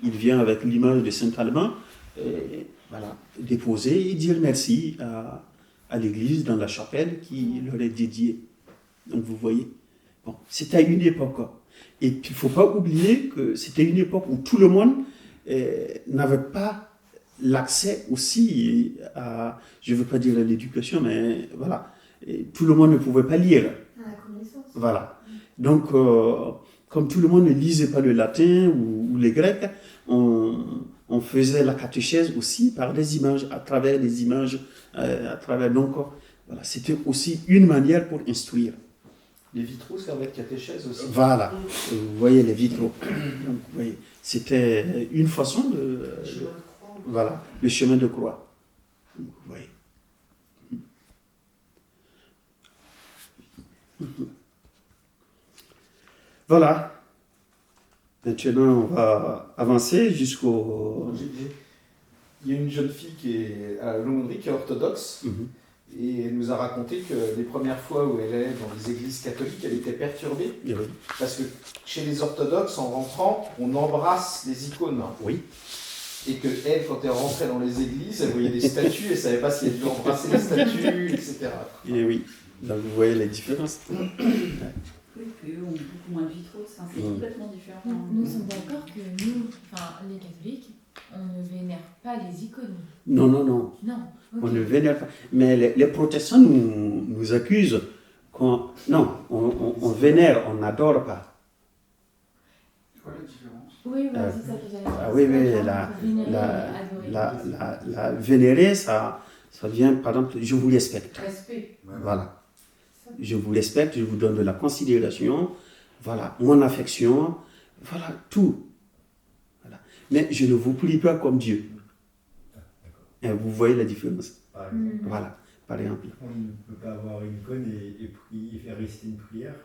il vient avec l'image de Saint Albin, déposer et dire merci à l'église dans la chapelle qui leur est dédiée. Donc vous voyez, c'était à une époque. Et puis il ne faut pas oublier que c'était une époque où tout le monde n'avait pas l'accès aussi à, je ne veux pas dire à l'éducation, mais voilà, tout le monde ne pouvait pas lire. À la connaissance. Voilà. Donc, comme tout le monde ne lisait pas le latin ou les grecs, on faisait la catéchèse aussi par des images, à travers des images, donc, voilà, c'était aussi une manière pour instruire. Les vitraux servaient de catéchèse aussi. Voilà, vous voyez les vitraux. Donc, vous voyez, c'était une façon le chemin de croix. Vous voyez. Voilà. Maintenant, on va avancer jusqu'au... Il y a une jeune fille qui est à l'aumônerie, qui est orthodoxe, et elle nous a raconté que les premières fois où elle allait dans les églises catholiques, elle était perturbée, parce que chez les orthodoxes, en rentrant, on embrasse les icônes. Oui. Et que elle, quand elle rentrait dans les églises, elle voyait des statues, elle ne savait pas si elle devait embrasser les statues, etc. Et oui, donc vous voyez les différences. Oui, puis eux ont beaucoup moins de vitraux, c'est complètement différent. Nous sommes d'accord que nous, les catholiques, on ne vénère pas les icônes. Non, non, non. Non. On ok. ne vénère pas. Mais les protestants nous accusent non, on vénère, on n'adore pas. C'est quoi la différence? Oui, voilà, c'est ça que j'allais dire. Ah oui, oui, Vénérer, adorer. vénérer, ça vient, par exemple, je vous respecte. Respect. Voilà. Je vous respecte, je vous donne de la considération, voilà, mon affection, voilà, tout. Voilà. Mais je ne vous prie pas comme Dieu. Et vous voyez la différence. Par exemple, Voilà, par exemple. on ne peut pas avoir une icône et faire réciter une prière.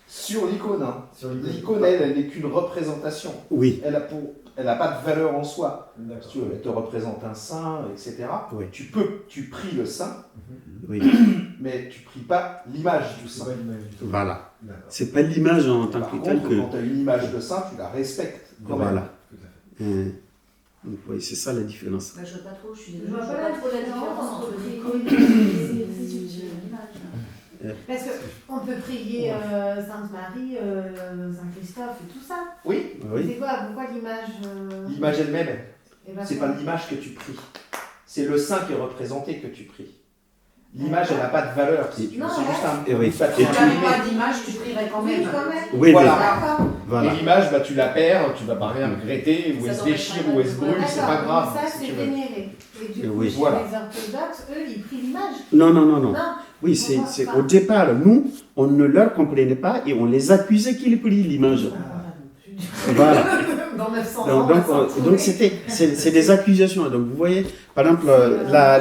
Sur l'icône, hein. Sur l'icône. L'icône, elle n'est qu'une représentation. Oui, Elle n'a pas de valeur en soi. D'accord. Si tu veux, elle te représente un saint, etc. Oui. Tu pries le saint, oui. mais tu pries pas l'image du C'est saint. pas l'image du tout. Voilà. D'accord. C'est pas l'image en tant Par que telle contre, que. quand tu as une image de saint, tu la respectes quand même. Voilà. Tout à fait. Donc, oui, c'est ça la différence. Bah, je vois pas trop, je suis Je désolée, vois je pas vois la pas trop la différence différence entre entre l'icône l'icône et et l'image. Parce qu'on peut prier Sainte Marie, Saint Christophe et tout ça. Oui, Oui. C'est quoi? Pourquoi l'image l'image elle-même, eh ben, c'est pas l'image que tu pries. C'est le saint qui est représenté que tu pries. L'image, elle n'a pas de valeur. Si tu veux. Non, C'est juste un Et oui. bout de papier Et Si tu n'avais imprimé. pas d'image, tu prierais quand Oui, même. quand même. Oui, Voilà. D'accord. Voilà. Et l'image, bah, tu la perds, tu vas pas rien regretter, ou Ça elle se t'empêche déchire, pas ou elle de se voir. brûle, c'est pas grave. Ça, si c'est tu veux. vénéré. Et du coup, Oui. chez Voilà. les orthodoxes, eux, ils prient l'image. Non, non, non, non. Non. Oui, c'est au départ, nous, on ne leur comprenait pas et on les accusait qu'ils prient l'image. Voilà. Dans 900 ans. Donc c'est des accusations. Donc vous voyez, par exemple,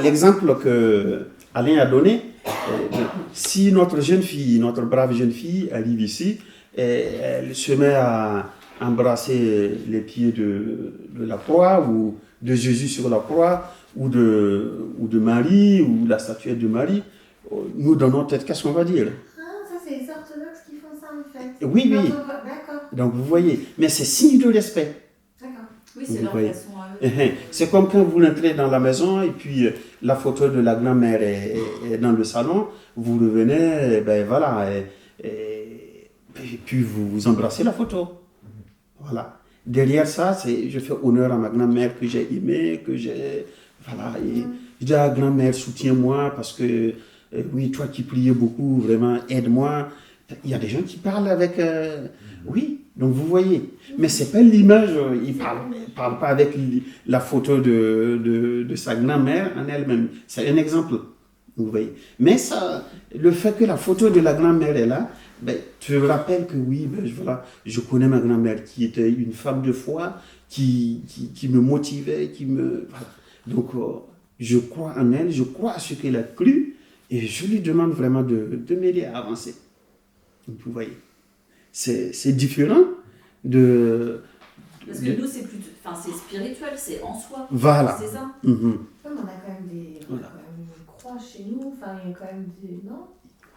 l'exemple que Alain a donné, si notre jeune fille, notre brave jeune fille arrive ici, et elle se met à embrasser les pieds de la croix ou de Jésus sur la croix ou de Marie ou la statuette de Marie, nous dans notre tête, qu'est-ce qu'on va dire? Ah, ça, c'est les orthodoxes qui font ça, en fait. Oui, oui. D'accord. Donc vous voyez, mais c'est signe de respect. D'accord. Oui, c'est leur Oui. façon à eux. C'est comme quand vous entrez dans la maison et puis la photo de la grand-mère est dans le salon, vous revenez, ben voilà, et puis vous embrassez la photo. Voilà. Derrière ça, je fais honneur à ma grand-mère que j'ai aimée, que j'ai... Voilà. Et je dis à la grand-mère, soutiens-moi parce que, oui, toi qui priais beaucoup, vraiment, aide-moi. Il y a des gens qui parlent avec... oui, donc vous voyez. Mais c'est pas l'image, il parle pas avec la photo de sa grand-mère en elle-même. C'est un exemple, vous voyez. Mais ça, le fait que la photo de la grand-mère est là, ben, tu te rappelles que oui, ben, voilà, je connais ma grand-mère qui était une femme de foi, qui me motivait, qui me... Voilà. Donc, je crois en elle, je crois à ce qu'elle a cru, et je lui demande vraiment de m'aider à avancer. Donc, vous voyez, c'est différent de... Parce que nous, c'est plutôt, enfin, c'est spirituel, c'est en soi. Voilà. C'est ça. Mhm. Ouais, mais on a quand même des... on a Voilà. quand même une croix chez nous. Enfin, il y a quand même des... Non?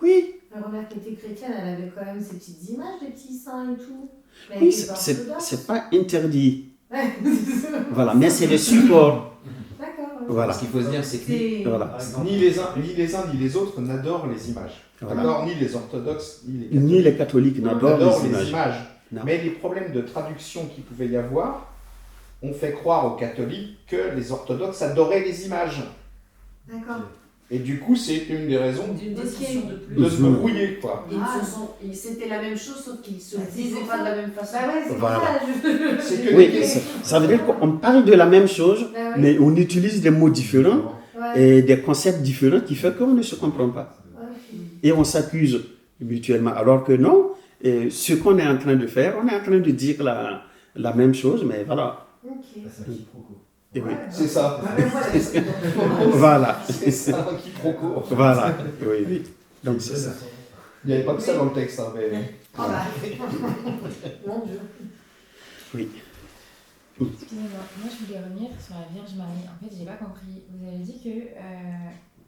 Oui, Ma grand-mère qui était chrétienne, elle avait quand même ses petites images, des petits saints et tout. Mais oui, elle était orthodoxe. c'est pas interdit. Ouais. Voilà, mais c'est le support. D'accord. ouais. Voilà. Ce qu'il faut se dire, c'est que C'est... Voilà. Par exemple, ni les uns ni les autres n'adorent les images. Voilà. D'accord, ni les orthodoxes, ni les catholiques. Ni les catholiques n'adorent N'adorent les images. Non. Mais les problèmes de traduction qu'il pouvait y avoir ont fait croire aux catholiques que les orthodoxes adoraient les images. D'accord. Et du coup, c'est une des raisons D'une Ok. décision de plus. de se brouiller, quoi. C'était la même chose, sauf qu'ils se Bah, c'est disaient pour pas ça. de la même façon. Bah ouais, c'est Voilà. pour ça. C'est que Oui, des- ça veut dire qu'on parle de la même chose, Bah oui. mais on utilise des mots différents Ouais. et des concepts différents qui font qu'on ne se comprend pas. Ouais. Et on s'accuse mutuellement. Alors que non, ce qu'on est en train de faire, on est en train de dire la même chose, mais voilà. Ok. c'est un quiproquo. Et oui. C'est ça. Bah, ouais, voilà. Voilà. C'est ça un quiproquo. Voilà. Oui, oui. Donc c'est ça. Il n'y avait pas que ça dans le texte, hein, mais... Ah bah. Mon Dieu. Oui. Excusez-moi, moi je voulais revenir sur la Vierge Marie. En fait, j'ai pas compris. Vous avez dit que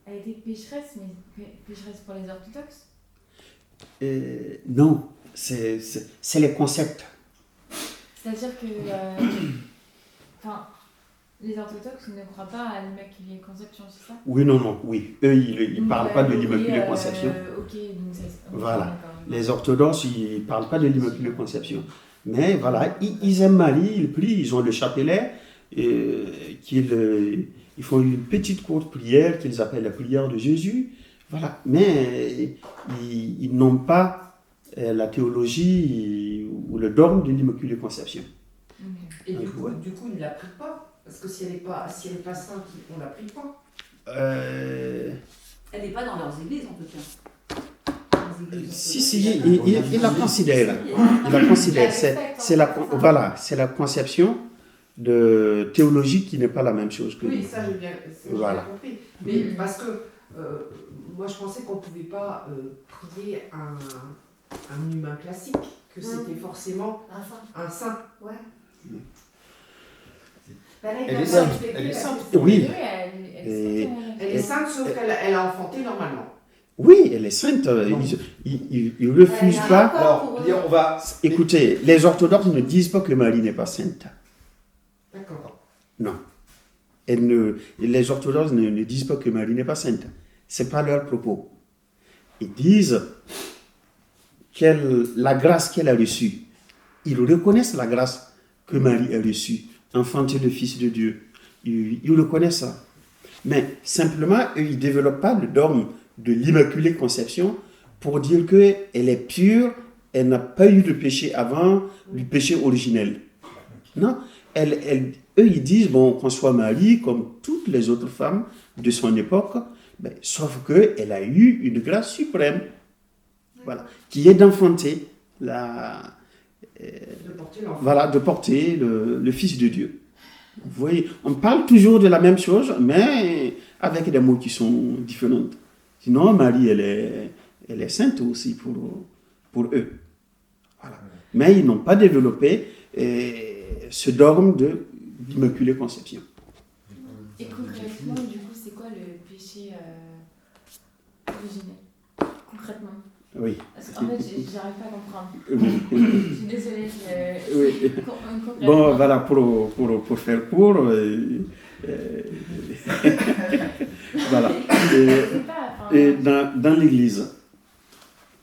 elle était pécheresse, mais pécheresse pour les orthodoxes. Non, c'est les concepts. C'est-à-dire que, enfin, les orthodoxes ne croient pas à l'Immaculée Conception, c'est ça? Oui, non, non, oui. Eux, ils ne parlent pas de l'Immaculée Conception. Ok, donc c'est... Voilà. d'accord. Les orthodoxes, ils ne parlent pas de l'Immaculée Conception. Mais voilà, ils aiment Marie, ils prient, ils ont le chapelet, ils font une petite courte prière qu'ils appellent la prière de Jésus. Voilà, mais ils n'ont pas la théologie ou le dogme de l'Immaculée Conception. Et du coup, ils ne la prient pas. Parce que si elle n'est pas sainte, on ne la prie pas. Elle n'est pas dans leurs églises en tout cas. Si, il la considère. Il la considère. C'est la conception de théologie qui n'est pas la même chose que Oui, nous. ça j'ai bien compris. Mais parce que moi je pensais qu'on ne pouvait pas prier un humain classique, que c'était forcément un saint. Ouais. Elle est sainte. Elle est sainte. Oui. Elle est sainte sauf qu'elle a enfanté normalement. Oui, elle est sainte. Ils ne refusent pas. Alors, on va. Écoutez, les orthodoxes ne disent pas que Marie n'est pas sainte. D'accord. Non. Les orthodoxes ne disent pas que Marie n'est pas sainte. Ce n'est pas leur propos. Ils disent la grâce qu'elle a reçue. Ils reconnaissent la grâce que Marie a reçue, enfantée le Fils de Dieu. Ils reconnaissent ça. Mais simplement, eux, ils ne développent pas le dogme de l'Immaculée Conception pour dire qu'elle est pure, elle n'a pas eu de péché avant, du péché originel. Non, eux, ils disent, bon, qu'on soit Marie, comme toutes les autres femmes de son époque, sauf qu'elle a eu une grâce suprême, voilà, qui est d'enfanter de porter le Fils de Dieu. Vous voyez, on parle toujours de la même chose, mais avec des mots qui sont différents. Sinon, Marie, elle est sainte aussi pour eux. Voilà. Mais ils n'ont pas développé ce dogme de l'Immaculée Conception. Et concrètement, du coup, c'est quoi le péché originel? Concrètement. Oui. Parce qu'en fait, j'arrive pas à comprendre. Oui. Je suis désolée. Oui. Bon, voilà, pour faire court, voilà. Et dans l'Église.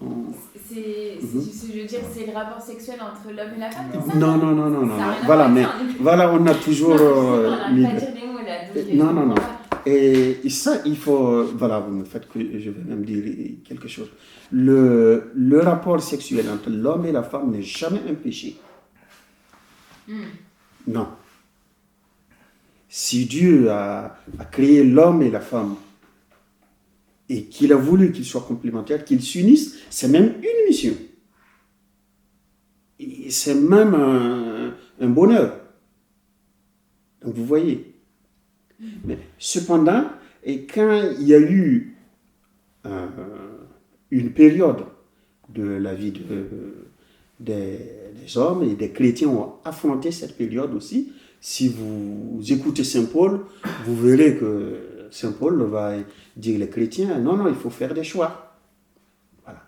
Je veux dire, c'est le rapport sexuel entre l'homme et la femme, c'est ça? Non. Voilà, on a toujours. Non. Et ça, il faut. Voilà, vous me faites que je vais même dire quelque chose. Le rapport sexuel entre l'homme et la femme n'est jamais un péché. Non. Si Dieu a créé l'homme et la femme et qu'il a voulu qu'ils soient complémentaires, qu'ils s'unissent, c'est même une mission. Et c'est même un bonheur. Donc vous voyez. Mais cependant, et quand il y a eu une période de la vie des hommes, et des chrétiens ont affronté cette période aussi, si vous écoutez Saint Paul, vous verrez que Saint Paul va dire les chrétiens, non, il faut faire des choix. Voilà.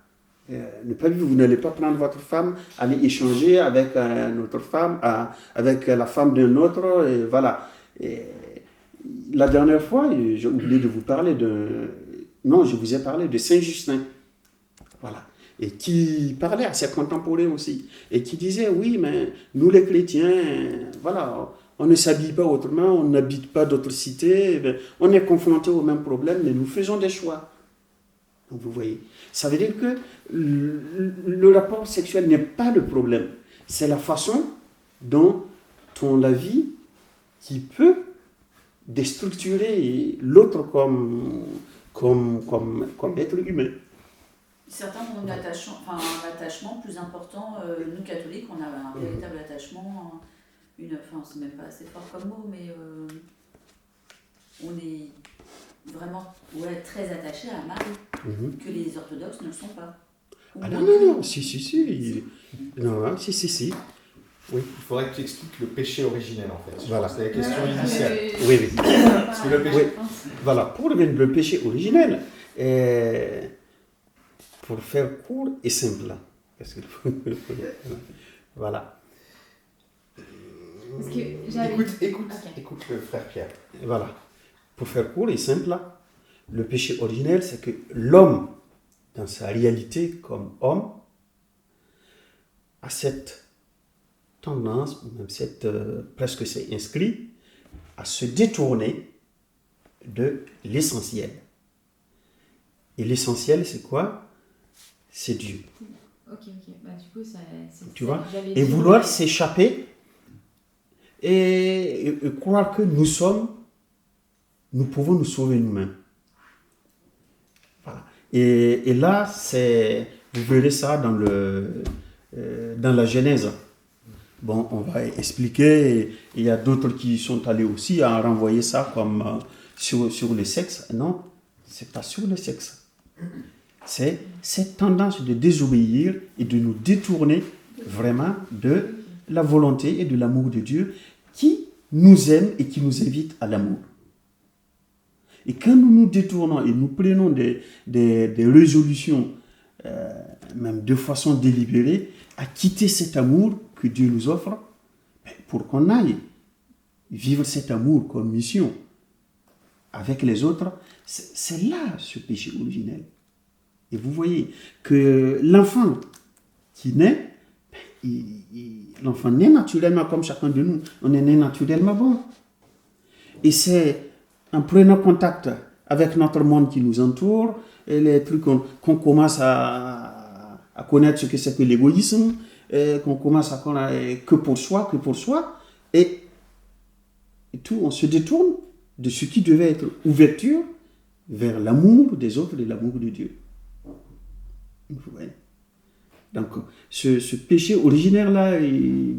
Vous n'allez pas prendre votre femme, aller échanger avec une autre femme, avec la femme d'un autre, et voilà. Et la dernière fois, j'ai oublié de vous parler je vous ai parlé de Saint Justin. Voilà. Et qui parlait à ses contemporains aussi. Et qui disait, oui, mais nous les chrétiens, voilà, on ne s'habille pas autrement, on n'habite pas d'autres cités, on est confrontés au même problème, mais nous faisons des choix. Donc vous voyez, ça veut dire que le rapport sexuel n'est pas le problème. C'est la façon dont on la vit qui peut déstructurer l'autre comme être humain. Certains ont un attachement plus important. Nous, catholiques, on a un véritable attachement. C'est même pas assez fort comme mot, mais on est vraiment très attachés à Marie, que les orthodoxes ne le sont pas. Non, si. Non, si. Oui. Il faudrait que tu expliques le péché originel, en fait. Voilà. C'est la question initiale. Oui. Parce que le péché... Voilà, pour le péché originel, pour faire court et simple. Parce que... voilà. Parce que écoute le frère Pierre. Voilà. Pour faire court et simple, le péché originel, c'est que l'homme, dans sa réalité comme homme, a cette tendance, ou même presque c'est inscrit, à se détourner de l'essentiel. Et l'essentiel, c'est quoi? C'est Dieu. Ok. Bah, du coup, Tu vois? Et vouloir s'échapper et croire que nous pouvons nous sauver nous-mêmes. Voilà. Et là, vous verrez ça dans la Genèse. Bon, on va expliquer. Il y a d'autres qui sont allés aussi à renvoyer ça comme sur le sexe. Non, c'est pas sur le sexe. C'est cette tendance de désobéir et de nous détourner vraiment de la volonté et de l'amour de Dieu qui nous aime et qui nous invite à l'amour. Et quand nous nous détournons et nous prenons des résolutions, même de façon délibérée, à quitter cet amour que Dieu nous offre, pour qu'on aille vivre cet amour comme mission avec les autres, c'est là ce péché originel. Et vous voyez que l'enfant qui naît, l'enfant naît naturellement comme chacun de nous. On est né naturellement bon. Et c'est en prenant contact avec notre monde qui nous entoure, et les trucs qu'on commence à connaître ce que c'est que l'égoïsme, qu'on commence à connaître que pour soi, et tout, on se détourne de ce qui devait être ouverture vers l'amour des autres et l'amour de Dieu. Ouais. Donc, ce péché originaire-là, il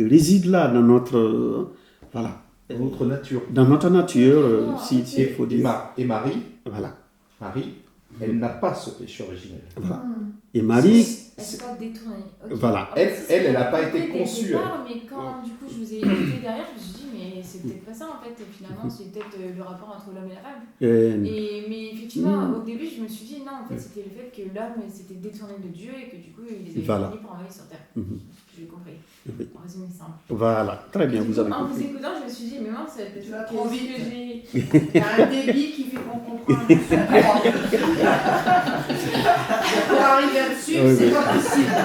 réside là dans notre... voilà. Dans notre nature. Dans notre nature, s'il faut dire. Et Marie, voilà. Marie, elle n'a pas ce péché originel. Voilà. Et Marie... Elle s'est pas détournée. Okay. Voilà. Elle n'a pas été conçue. Mais quand du coup je vous ai écouté derrière, je me suis dit, mais c'est peut-être pas ça en fait. Finalement, c'est peut-être le rapport entre l'homme et la femme. Mais effectivement, au début, je me suis dit, non, en fait, c'était le fait que l'homme s'était détourné de Dieu et que du coup, il les avait mis pour envoyer sur terre. J'ai compris. En résumé simple. Voilà, très bien, vous avez compris. En vous écoutant, je me suis dit, mais mince, c'est peut-être pas trop vite. que j'ai. Il y a un débit qui fait qu'on comprend. Pour arriver là-dessus, c'est pas possible.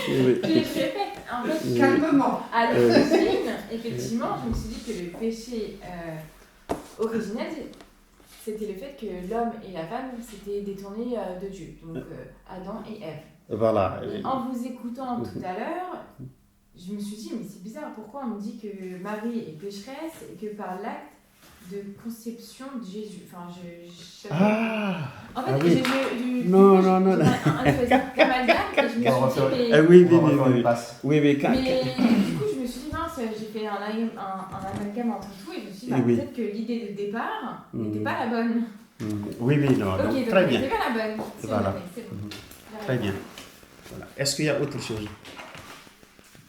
Je répète, en fait, calmement. À l'origine, effectivement, je me suis dit que le péché originel, c'était le fait que l'homme et la femme s'étaient détournés de Dieu, donc Adam et Ève. Voilà. En vous écoutant tout à l'heure, je me suis dit, mais c'est bizarre, pourquoi on me dit que Marie est pécheresse et que par l'acte de conception de Jésus. Enfin, en fait, oui. j'ai non. un amalgame et je me suis dit, oui, mais du coup, je me suis dit, mince, j'ai fait un amalgame entre tout et je me suis dit, peut-être que l'idée de départ n'était pas la bonne. Oui, non. Ok, donc très bien. C'était pas la bonne. Voilà. C'est bon. Très bien. Voilà. Est-ce qu'il y a autre chose?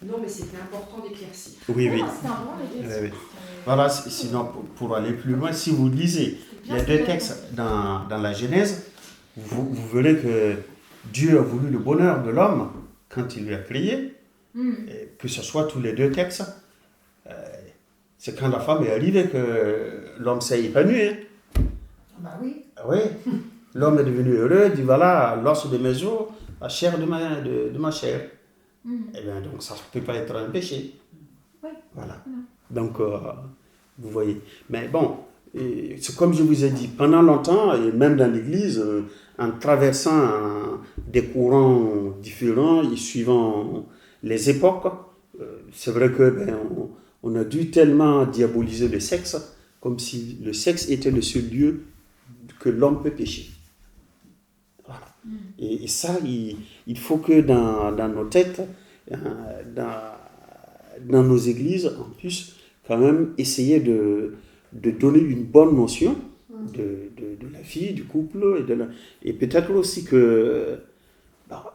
Non, mais c'était important d'éclaircir. Oui. C'est un bon éclaircissement. Voilà, sinon, pour aller plus loin, si vous lisez les deux textes dans la Genèse, vous verrez que Dieu a voulu le bonheur de l'homme quand il lui a créé, et que ce soit tous les deux textes. C'est quand la femme est arrivée que l'homme s'est épanoui. Hein. Bah oui. Oui. L'homme est devenu heureux, il dit voilà, l'os de mes os, la chair de ma chair. Eh bien, donc ça ne peut pas être un péché. Oui. Voilà. Donc, vous voyez. Mais bon, c'est comme je vous ai dit, pendant longtemps, et même dans l'Église, en traversant des courants différents et suivant les époques, c'est vrai que on a dû tellement diaboliser le sexe, comme si le sexe était le seul lieu que l'homme peut pécher. Voilà. Et ça, il faut que dans nos têtes, dans nos églises, on puisse quand même essayer de donner une bonne notion de la vie, du couple, et peut-être aussi que,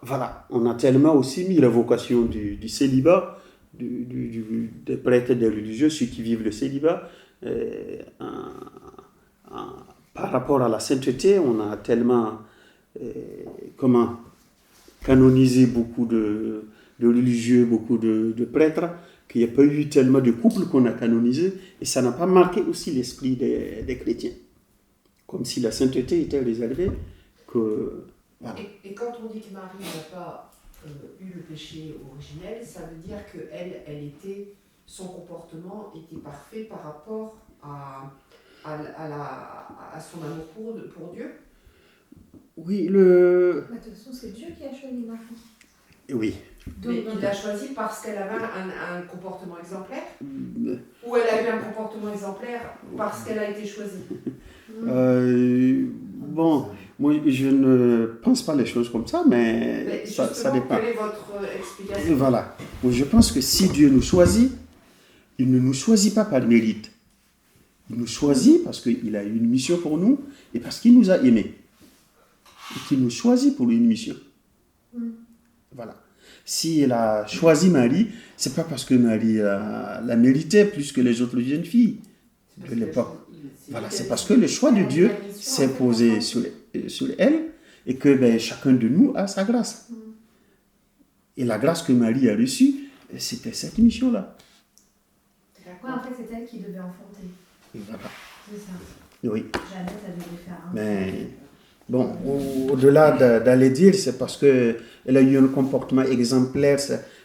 voilà, on a tellement aussi mis la vocation du célibat, des prêtres et des religieux, ceux qui vivent le célibat, par rapport à la sainteté, on a tellement canonisé beaucoup de religieux, beaucoup de prêtres, qu'il n'y a pas eu tellement de couples qu'on a canonisés, et ça n'a pas marqué aussi l'esprit des chrétiens. Comme si la sainteté était réservée que... Voilà. Et quand on dit que Marie n'a pas eu le péché originel, ça veut dire que son comportement était parfait par rapport à son amour pour Dieu. Oui, De toute façon, c'est Dieu qui a choisi Marie. Oui. Donc, il l'a choisi parce qu'elle avait un comportement exemplaire, ou elle a eu un comportement exemplaire parce qu'elle a été choisie. Bon, moi je ne pense pas les choses comme ça, mais ça dépend. Quelle est votre explication? Voilà. Moi, je pense que si Dieu nous choisit, il ne nous choisit pas par mérite. Il nous choisit parce qu'il a une mission pour nous et parce qu'il nous a aimés. Et qu'il nous choisit pour une mission. Voilà. Si elle a choisi Marie, c'est pas parce que Marie la méritait plus que les autres jeunes filles de l'époque. Voilà, c'est parce que le choix de Dieu s'est posé sur elle et que chacun de nous a sa grâce. Et la grâce que Marie a reçue, c'était cette mission-là. En fait, c'est elle qui devait enfanter. Et voilà. C'est ça. Oui. Jamais elle devait faire un. Mais bon, au-delà d'aller dire, c'est parce qu'elle a eu un comportement exemplaire.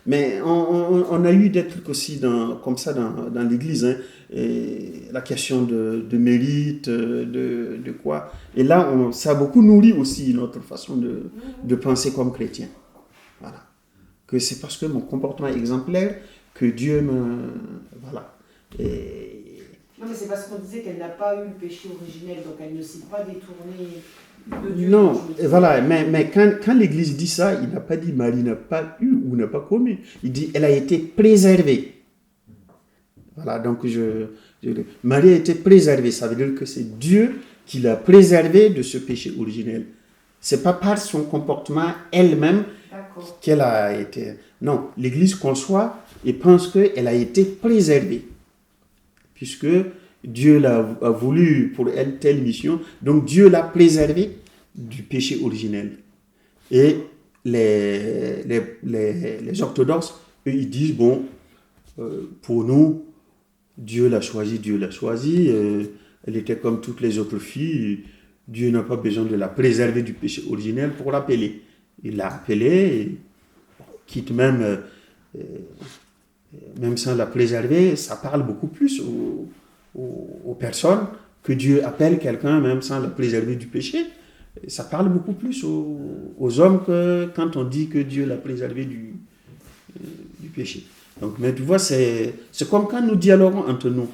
Mais on a eu des trucs aussi comme ça dans l'Église. Hein, et la question de mérite, de quoi. Et là, ça a beaucoup nourri aussi notre façon de penser comme chrétien. Voilà. Que c'est parce que mon comportement est exemplaire que Dieu me... Voilà. Non, mais c'est parce qu'on disait qu'elle n'a pas eu le péché originel, donc elle ne s'est pas détournée de Dieu. Non, voilà, mais quand l'Église dit ça, il n'a pas dit Marie n'a pas eu ou n'a pas commis. Il dit elle a été préservée. Voilà, donc Marie a été préservée. Ça veut dire que c'est Dieu qui l'a préservée de ce péché originel. C'est pas par son comportement elle-même qu'elle a été... Non, l'Église conçoit et pense qu'elle a été préservée. Puisque Dieu a voulu pour elle telle mission, donc Dieu l'a préservée du péché originel. Et les orthodoxes, eux, ils disent, bon, pour nous, Dieu l'a choisie, elle était comme toutes les autres filles, Dieu n'a pas besoin de la préserver du péché originel pour l'appeler. Il l'a appelée, quitte même sans la préserver, ça parle beaucoup plus aux personnes que Dieu appelle quelqu'un même sans la préserver du péché. Ça parle beaucoup plus aux hommes que quand on dit que Dieu l'a préservé du péché. Donc, mais tu vois, c'est comme quand nous dialoguons entre nous.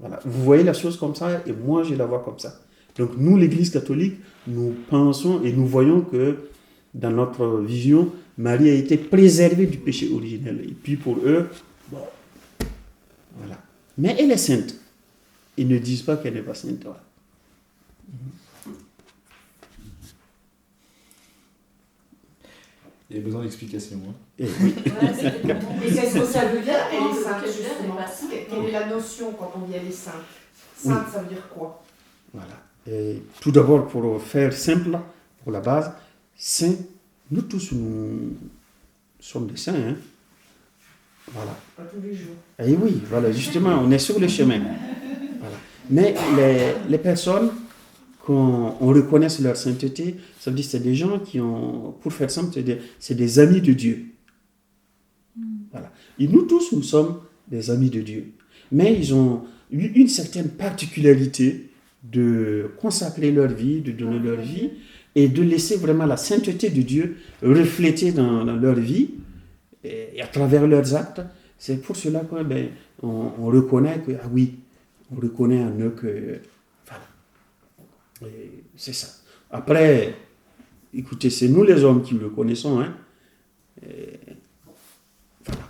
Voilà. Vous voyez la chose comme ça et moi je la vois comme ça. Donc nous, l'Église catholique, nous pensons et nous voyons que dans notre vision, Marie a été préservée du péché originel. Et puis pour eux, bon, voilà. Mais elle est sainte. Ils ne disent pas qu'elle n'est pas sainte. Voilà. Il y a besoin d'explications. Hein. Et oui. Et qu'est-ce que ça veut dire, elle est sainte, justement? Quelle est la notion quand on dit elle est sainte? Sainte, ça veut dire quoi? Voilà. Et tout d'abord, pour faire simple, pour la base, saint, nous tous, nous sommes des saints. Hein? Voilà. Pas tous les jours. Et oui, voilà, justement, on est sur le chemin. Voilà. Mais les personnes, quand on reconnaît leur sainteté, ça veut dire que c'est des gens qui ont, pour faire simple, c'est des amis de Dieu. Voilà. Et nous tous, nous sommes des amis de Dieu. Mais ils ont eu une certaine particularité de consacrer leur vie, de donner leur vie, et de laisser vraiment la sainteté de Dieu refléter dans leur vie, et à travers leurs actes. C'est pour cela qu'on reconnaît que, ah oui, on reconnaît en eux que, voilà. Et c'est ça. Après, écoutez, c'est nous les hommes qui le connaissons, hein. Et, voilà.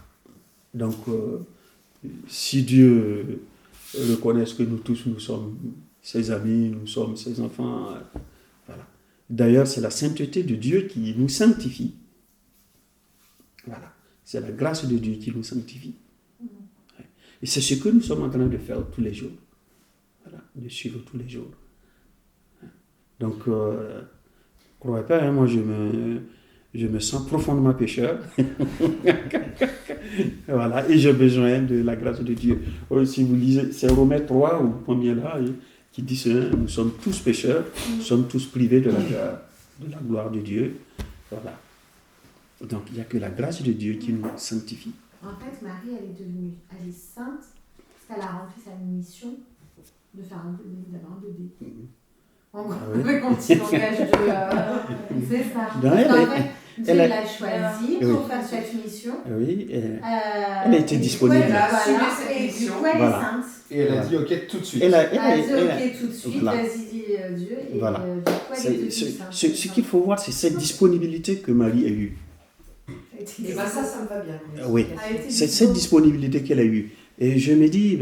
Donc, si Dieu reconnaît que nous tous, nous sommes ses amis, nous sommes ses enfants, voilà. D'ailleurs, c'est la sainteté de Dieu qui nous sanctifie. Voilà. C'est la grâce de Dieu qui nous sanctifie. Et c'est ce que nous sommes en train de faire tous les jours. Voilà. De suivre tous les jours. Donc, croyez pas, hein, moi je me sens profondément pécheur. Voilà. Et j'ai besoin de la grâce de Dieu. Si vous lisez, c'est Romains 3 ou premier là, qui dit ça, nous sommes tous pécheurs, nous sommes tous privés de la gloire de Dieu. Voilà. Donc, il n'y a que la grâce de Dieu qui nous sanctifie. En fait, Marie, elle est sainte parce qu'elle a rempli sa mission de faire un bébé, d'avoir un bébé. En gros, oui. quand il engage de... c'est ça. Non, Parce qu'en fait, Dieu elle a- l'a choisi Oui. pour faire cette mission. Oui, Elle a été disponible. Voilà, et du coup, elle est Voilà. sainte. Et elle a dit ok tout de suite. Elle a dit ok tout de suite, Voilà. vas-y, dis Dieu, et Voilà. du coup, elle est devenue sainte. Ce qu'il faut voir, c'est cette disponibilité que Marie a eue. Et ben ça me va bien. Oui. Elle a été C'est cette disponibilité qu'elle a eue. Et je me dis,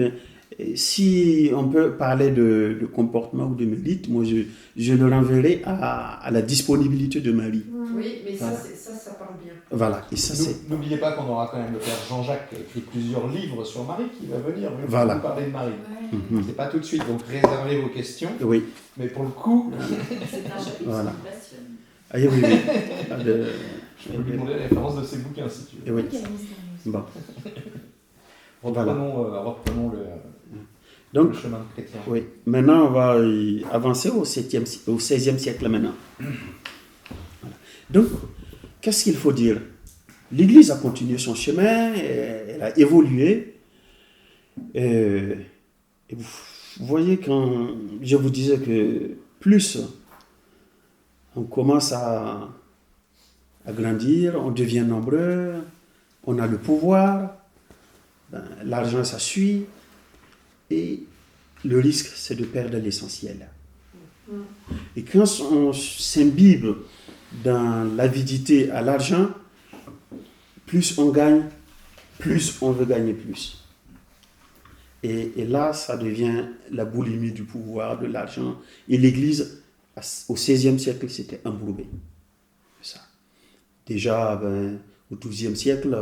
si on peut parler de comportement ou de mérite, moi je le renverrai à la disponibilité de Marie. Oui, mais Voilà. ça parle bien. Voilà. Et ça, c'est. N'oubliez pas qu'on aura quand même le père Jean-Jacques qui a écrit plusieurs livres sur Marie qui va venir Voilà. vous parler de Marie. Mhm. C'est pas tout de suite, donc réservez vos questions. Oui. Mais pour le coup, C'est un chapitre Voilà. qui me passionne. Ah, oui, oui. Ah, je peux lui demander la référence de ses bouquins si tu veux. oui. Bon. Reprenons le Donc, chemin de chrétien. oui. Maintenant, on va avancer au XVIe siècle maintenant. Voilà. Donc, qu'est-ce qu'il faut dire? L'Église a continué son chemin, elle a évolué. Et vous voyez, quand je vous disais que plus on commence à grandir, on devient nombreux, on a le pouvoir, l'argent ça suit, et le risque c'est de perdre l'essentiel. Et quand on s'imbibe dans l'avidité à l'argent, plus on gagne, plus on veut gagner plus. Et là, ça devient la boulimie du pouvoir, de l'argent. Et l'Église, au XVIe siècle, s'était embourbée. Ça. Déjà, au XIIe siècle,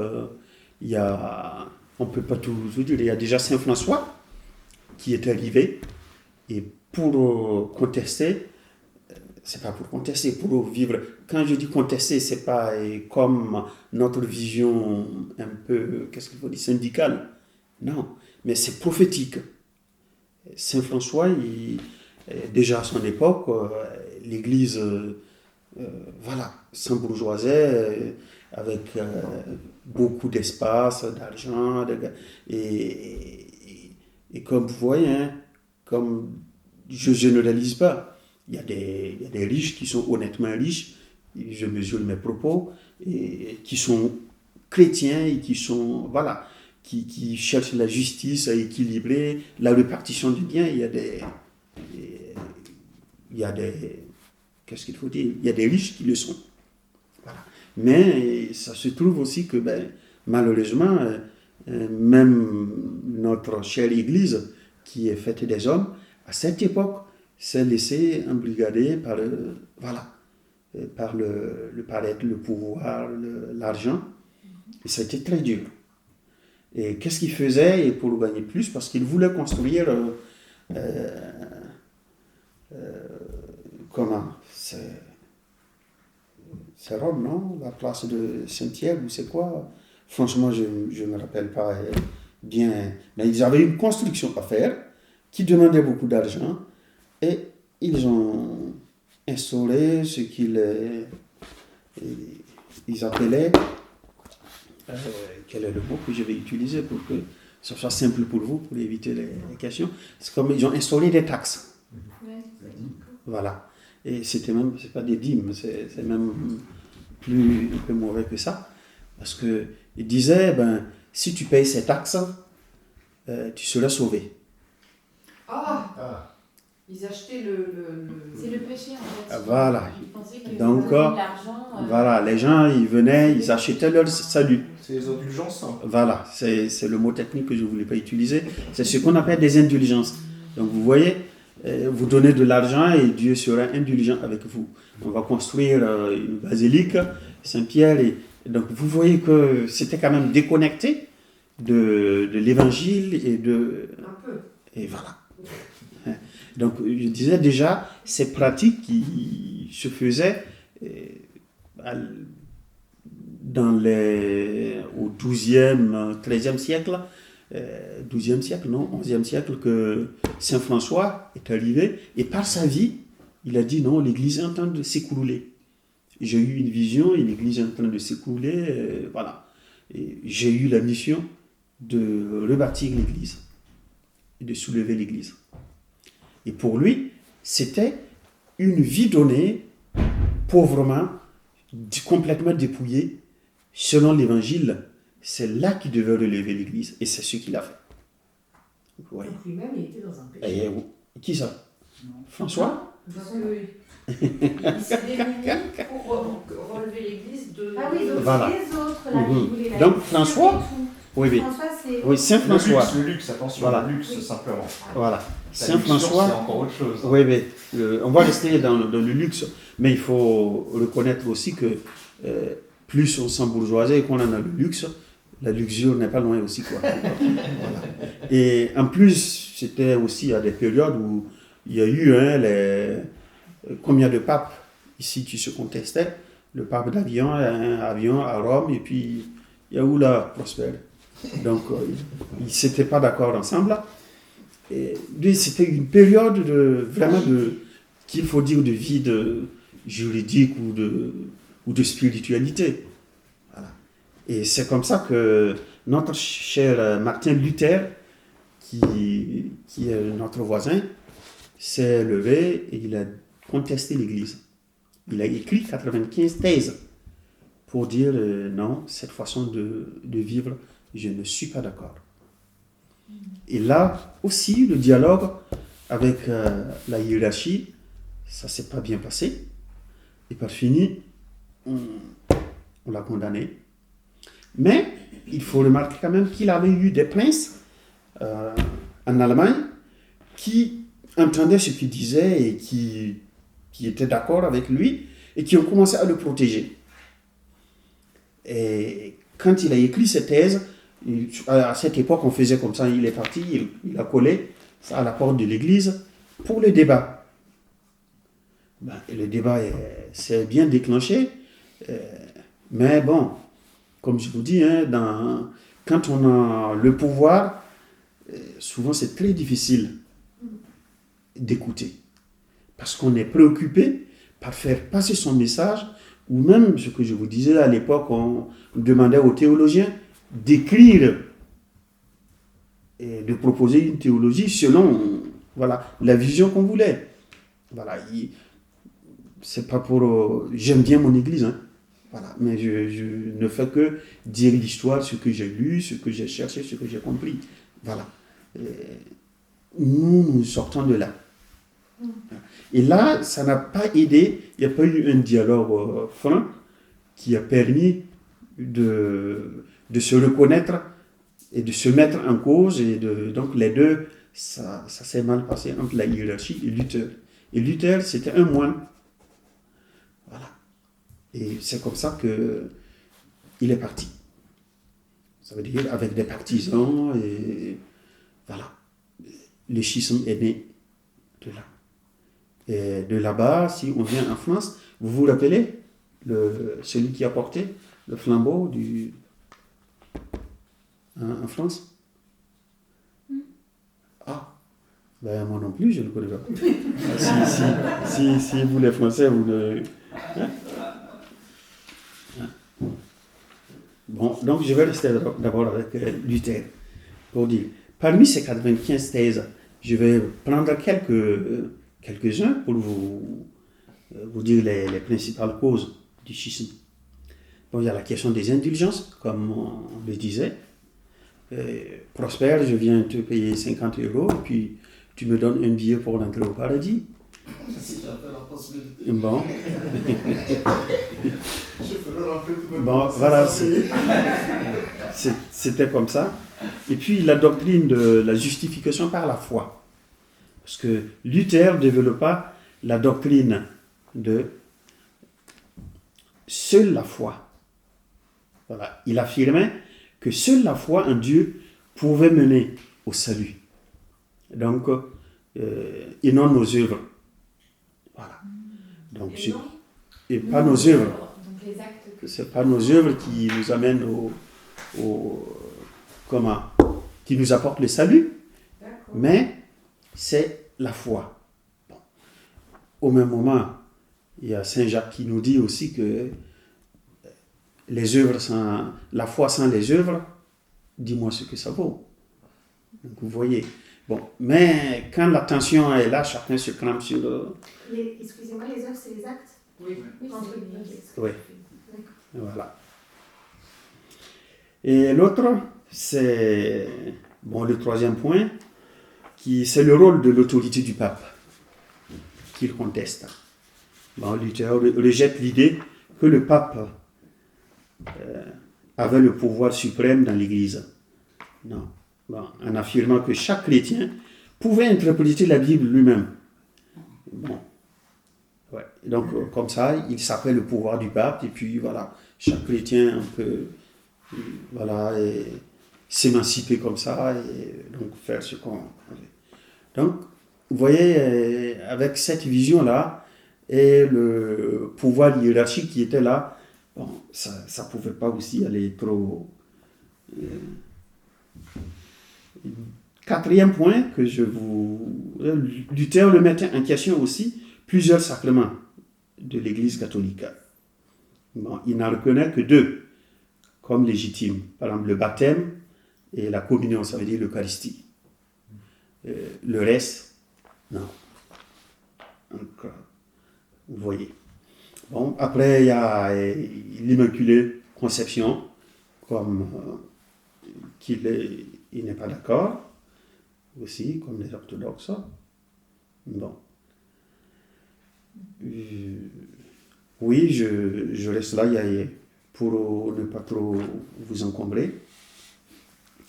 il y a, on ne peut pas tout dire, il y a déjà Saint François qui est arrivé. Et pour contester, c'est pas pour contester, pour vivre. Quand je dis contester, c'est pas comme notre vision un peu, qu'est-ce qu'il faut dire, syndicale. Non, mais c'est prophétique. Saint François, déjà à son époque, l'Église, voilà, s'embourgeoisait avec beaucoup d'espace, d'argent, et comme vous voyez, hein, comme je ne généralise pas, il y a des riches qui sont honnêtement riches, je mesure mes propos, et qui sont chrétiens et qui sont, voilà, qui cherchent la justice à équilibrer la répartition du bien. Il y a des qu'est-ce qu'il faut dire? Il y a des riches qui le sont. Voilà. Mais ça se trouve aussi que, malheureusement, même notre chère Église, qui est faite des hommes, à cette époque, s'est laissée embrigader par, par le paraître, le pouvoir, l'argent. Et ça a été très dur. Et qu'est-ce qu'il faisait pour gagner plus? Parce qu'il voulait construire comment? C'est Rome, non? La place de Saint-Pierre, ou c'est quoi? Franchement, je ne me rappelle pas bien. Mais ils avaient une construction à faire qui demandait beaucoup d'argent et ils ont instauré ce qu'ils appelaient, quel est le mot que je vais utiliser pour que ce soit simple pour vous, pour éviter les questions. C'est comme ils ont instauré des taxes. Voilà. Et c'est pas des dîmes, c'est même un peu mauvais que ça. Parce qu'ils disaient, si tu payes ces taxes, tu seras sauvé. Ils achetaient C'est le péché en fait. Voilà. Ils pensaient que Donc, l'argent. voilà, les gens, ils venaient, ils achetaient leur salut. C'est les indulgences. Hein. Voilà, c'est le mot technique que je ne voulais pas utiliser. C'est ce qu'on appelle des indulgences. Donc vous voyez, vous donnez de l'argent et Dieu sera indulgent avec vous. On va construire une basilique, Saint-Pierre. Et donc vous voyez que c'était quand même déconnecté de l'évangile et de... un peu. Et voilà. Donc je disais déjà, ces pratiques qui se faisaient au 12e, 13e siècle, 12e siècle, non, 11e siècle, que Saint François est arrivé, et par sa vie, il a dit non, l'Église est en train de s'écrouler. j'ai eu une vision, et l'Église est en train de s'écrouler, voilà. Et j'ai eu la mission de rebâtir l'Église et de soulever l'Église. Et pour lui, c'était une vie donnée, pauvrement, complètement dépouillée, selon l'Évangile. C'est là qu'il devait relever l'Église, et c'est ce qu'il a fait. Ouais. Donc lui-même, il était dans un péché. Qui ça? François? Parce qu'il s'est démuni pour relever l'Église de... Ah oui, donc Voilà. c'est les autres là qui voulaient la Donc François, oui. François, c'est... Oui, Saint François. Le luxe, attention, Voilà. le luxe simplement. Voilà. La Saint luxure, François. c'est encore autre chose. Oui, mais on va rester dans le luxe, mais il faut reconnaître aussi que plus on s'embourgeoise et qu'on en a le luxe, la luxure n'est pas loin aussi, quoi. Voilà. Et en plus, c'était aussi à des périodes où il y a eu combien de papes ici qui se contestaient. Le pape d'Avion, un avion à Rome, et puis il y a où là, Prosper. Donc, ils ne s'étaient pas d'accord ensemble. Et c'était une période qu'il faut dire, de vide juridique ou de spiritualité. Voilà. Et c'est comme ça que notre cher Martin Luther, qui est notre voisin, s'est levé et il a contesté l'Église. Il a écrit 95 thèses pour dire non, cette façon de vivre, je ne suis pas d'accord. Et là aussi, le dialogue avec la hiérarchie, ça ne s'est pas bien passé. Et par fini, on l'a condamné. Mais il faut remarquer quand même qu'il avait eu des princes en Allemagne qui entendaient ce qu'il disait et qui étaient d'accord avec lui et qui ont commencé à le protéger. Et quand il a écrit cette thèse, à cette époque, on faisait comme ça, il est parti, il a collé ça à la porte de l'église pour le débat. Et le débat s'est bien déclenché, mais bon, comme je vous dis, quand on a le pouvoir, souvent c'est très difficile d'écouter, parce qu'on est préoccupé par faire passer son message, ou même ce que je vous disais à l'époque, on demandait aux théologiens d'écrire et de proposer une théologie selon la vision qu'on voulait. Voilà, c'est pas pour... j'aime bien mon église, mais je ne fais que dire l'histoire, ce que j'ai lu, ce que j'ai cherché, ce que j'ai compris. Voilà. Nous sortons de là. Et là, ça n'a pas aidé, il n'y a pas eu un dialogue franc qui a permis de se reconnaître et de se mettre en cause. Donc les deux, ça s'est mal passé entre la hiérarchie et Luther. Et Luther, c'était un moine. Voilà. Et c'est comme ça qu'il est parti. Ça veut dire avec des partisans et voilà. Le schisme est né de là. Et de là-bas, si on vient en France, vous vous rappelez celui qui a porté le flambeau en France? Ah, ben moi non plus, je ne connais pas. Si vous les Français, vous ne... Bon, donc je vais rester d'abord avec Luther pour dire, parmi ces 95 thèses, je vais prendre quelques-uns pour vous dire les principales causes du schisme. Bon, il y a la question des indulgences, comme on le disait. Prosper, je viens te payer 50 € et puis tu me donnes un billet pour rentrer au paradis. Bon. Bon, voilà, c'était comme ça. Et puis la doctrine de la justification par la foi. Parce que Luther développa la doctrine de seule la foi. Voilà. Il affirmait que seule la foi en Dieu pouvait mener au salut. Donc, et non nos œuvres. Voilà. Donc, et pas nos œuvres. C'est pas nos œuvres qui nous amènent qui nous apportent le salut, mais c'est la foi. Bon. Au même moment, il y a Saint Jacques qui nous dit aussi que les œuvres la foi sans les œuvres, dis-moi ce que ça vaut. Donc vous voyez. Bon, mais quand la tension est là, chacun se crampe sur le... Excusez-moi, les œuvres, c'est les actes? Oui. Oui. Voilà. Et l'autre, c'est le troisième point, c'est le rôle de l'autorité du pape qu'il conteste. Luther rejette l'idée que le pape avait le pouvoir suprême dans l'Église. Non. En affirmant que chaque chrétien pouvait interpréter la Bible lui-même. Donc, comme ça, il s'appelle le pouvoir du pape, et puis voilà, chaque chrétien peut s'émanciper comme ça, et donc faire ce qu'on veut. Donc, vous voyez, avec cette vision-là, et le pouvoir hiérarchique qui était là, ça ne pouvait pas aussi aller trop... Quatrième point que Luther le mettait en question aussi, plusieurs sacrements de l'Église catholique. Il n'en reconnaît que 2 comme légitimes. Par exemple, le baptême et la communion, ça veut dire l'Eucharistie. Le reste, non. Donc, vous voyez. Après, il y a l'Immaculée Conception, comme il n'est pas d'accord, aussi, comme les orthodoxes. Oui, je reste là pour ne pas trop vous encombrer.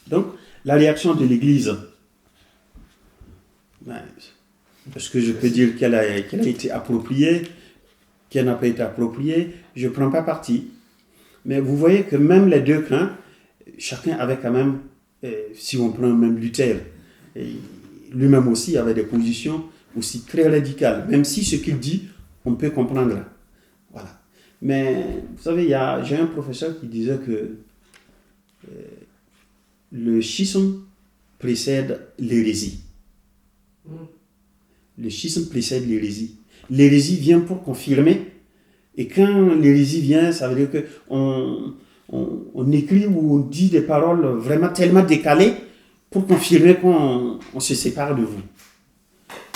Donc, la réaction de l'Église, est-ce que je peux dire qu'elle a été appropriée, qu'elle n'a pas été appropriée? Je ne prends pas parti. Mais vous voyez que même les 2 camps, chacun avait quand même, si on prend même Luther, lui-même aussi avait des positions aussi très radicales, même si ce qu'il dit, on peut comprendre. Voilà. Mais vous savez, j'ai un professeur qui disait que le schisme précède l'hérésie. Le schisme précède l'hérésie. L'hérésie vient pour confirmer, et quand l'hérésie vient, ça veut dire qu'on écrit ou on dit des paroles vraiment tellement décalées pour confirmer qu'on se sépare de vous.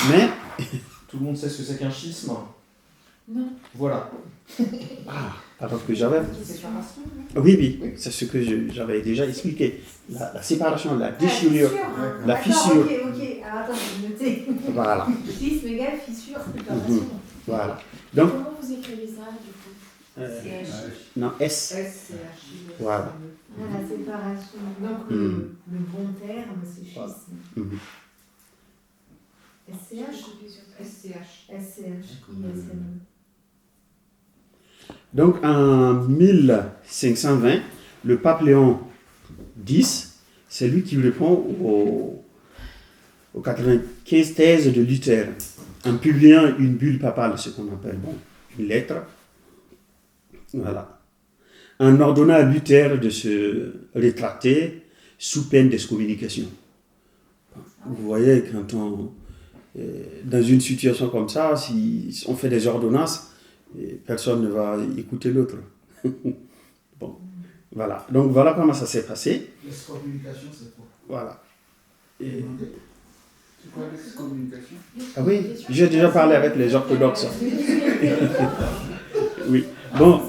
Mais... Tout le monde sait ce que c'est qu'un schisme? Non. Voilà. Alors que j'avais... Oui, c'est ce que j'avais déjà expliqué. La séparation, la déchirure, la fissure. Ok. Alors attends, je vais noter. Voilà. Schisme égale fissure, séparation. Voilà. Donc, comment vous écrivez ça, du coup? non, S. Voilà. La séparation. Donc, le bon terme, c'est schisme. SCH. Donc, en 1520, le pape Léon X, c'est lui qui répond aux 95 thèses de Luther, en publiant une bulle papale, ce qu'on appelle une lettre. Voilà. En ordonnant à Luther de se rétracter sous peine d'excommunication. Vous voyez, quand dans une situation comme ça, si on fait des ordonnances, personne ne va écouter l'autre. Voilà. Donc voilà comment ça s'est passé. L'excommunication, c'est quoi? Voilà. C'est quoi l'excommunication? Ah oui, j'ai déjà parlé avec les orthodoxes. Oui. Bon.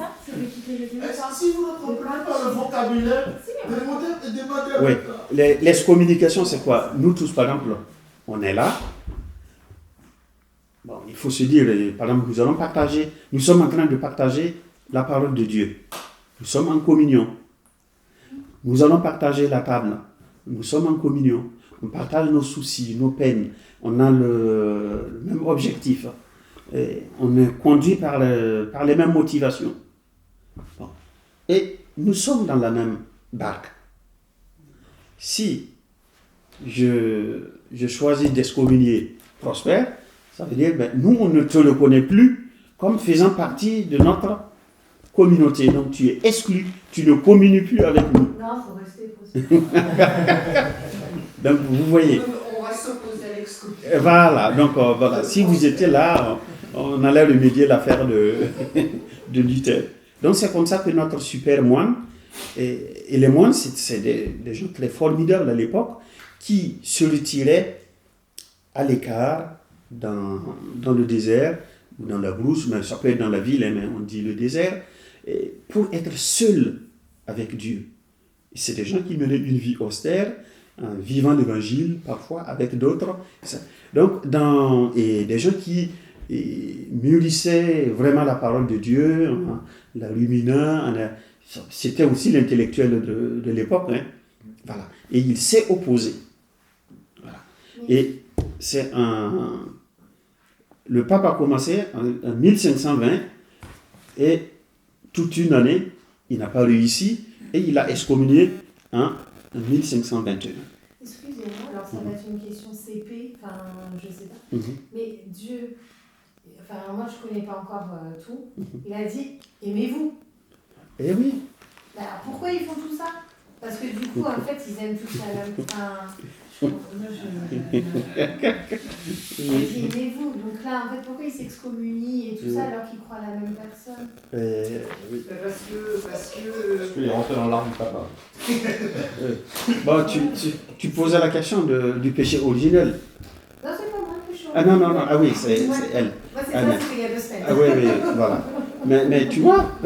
Si vous ne comprenez pas le vocabulaire, demandez. Oui. L'excommunication, c'est quoi? Nous tous, par exemple, on est là. Il faut se dire, par exemple, nous sommes en train de partager la parole de Dieu. Nous sommes en communion. Nous allons partager la table. Nous sommes en communion. On partage nos soucis, nos peines. On a le même objectif. Et on est conduit par les mêmes motivations. Et nous sommes dans la même barque. Si je choisis d'excommunier Prosper, ça veut dire que nous, on ne te reconnaît plus comme faisant partie de notre communauté. Donc tu es exclu, tu ne communies plus avec nous. Non, il faut rester Prosper. Donc vous voyez. On va s'opposer à l'excommunication. Voilà, donc voilà. Si vous étiez là, on allait remédier l'affaire de Luther. Donc c'est comme ça que notre super moine, et les moines, c'est des gens très formidables à l'époque, qui se retiraient à l'écart dans le désert, ou dans la brousse, mais ça peut être dans la ville, mais on dit le désert, pour être seuls avec Dieu. Et c'est des gens qui menaient une vie austère, vivant l'évangile parfois avec d'autres. Donc, et des gens qui mûrissaient vraiment la parole de Dieu, en la ruminant. C'était aussi l'intellectuel de l'époque. Hein. Voilà. Et il s'est opposé. Voilà. Et c'est le pape a commencé en 1520 et toute une année, il n'a pas réussi et il a excommunié en 1521. Excusez-moi, alors ça va être une question CP, enfin je sais pas, mais Dieu, enfin moi je connais pas encore tout, il a dit aimez-vous. Eh oui. Alors pourquoi ils font tout ça? Parce que du coup en fait ils aiment tous la même. Aimez-vous, donc là en fait pourquoi ils s'excommunient et tout ça alors qu'ils croient à la même personne? Oui. Parce que Il est rentré dans l'arbre du papa. Bon, tu posais la question du péché originel. Non, c'est pas moi le péché Ah non, ah oui, c'est elle. Moi c'est ça, c'était il y a 2 semaines. Ah oui, voilà. Mais tu vois,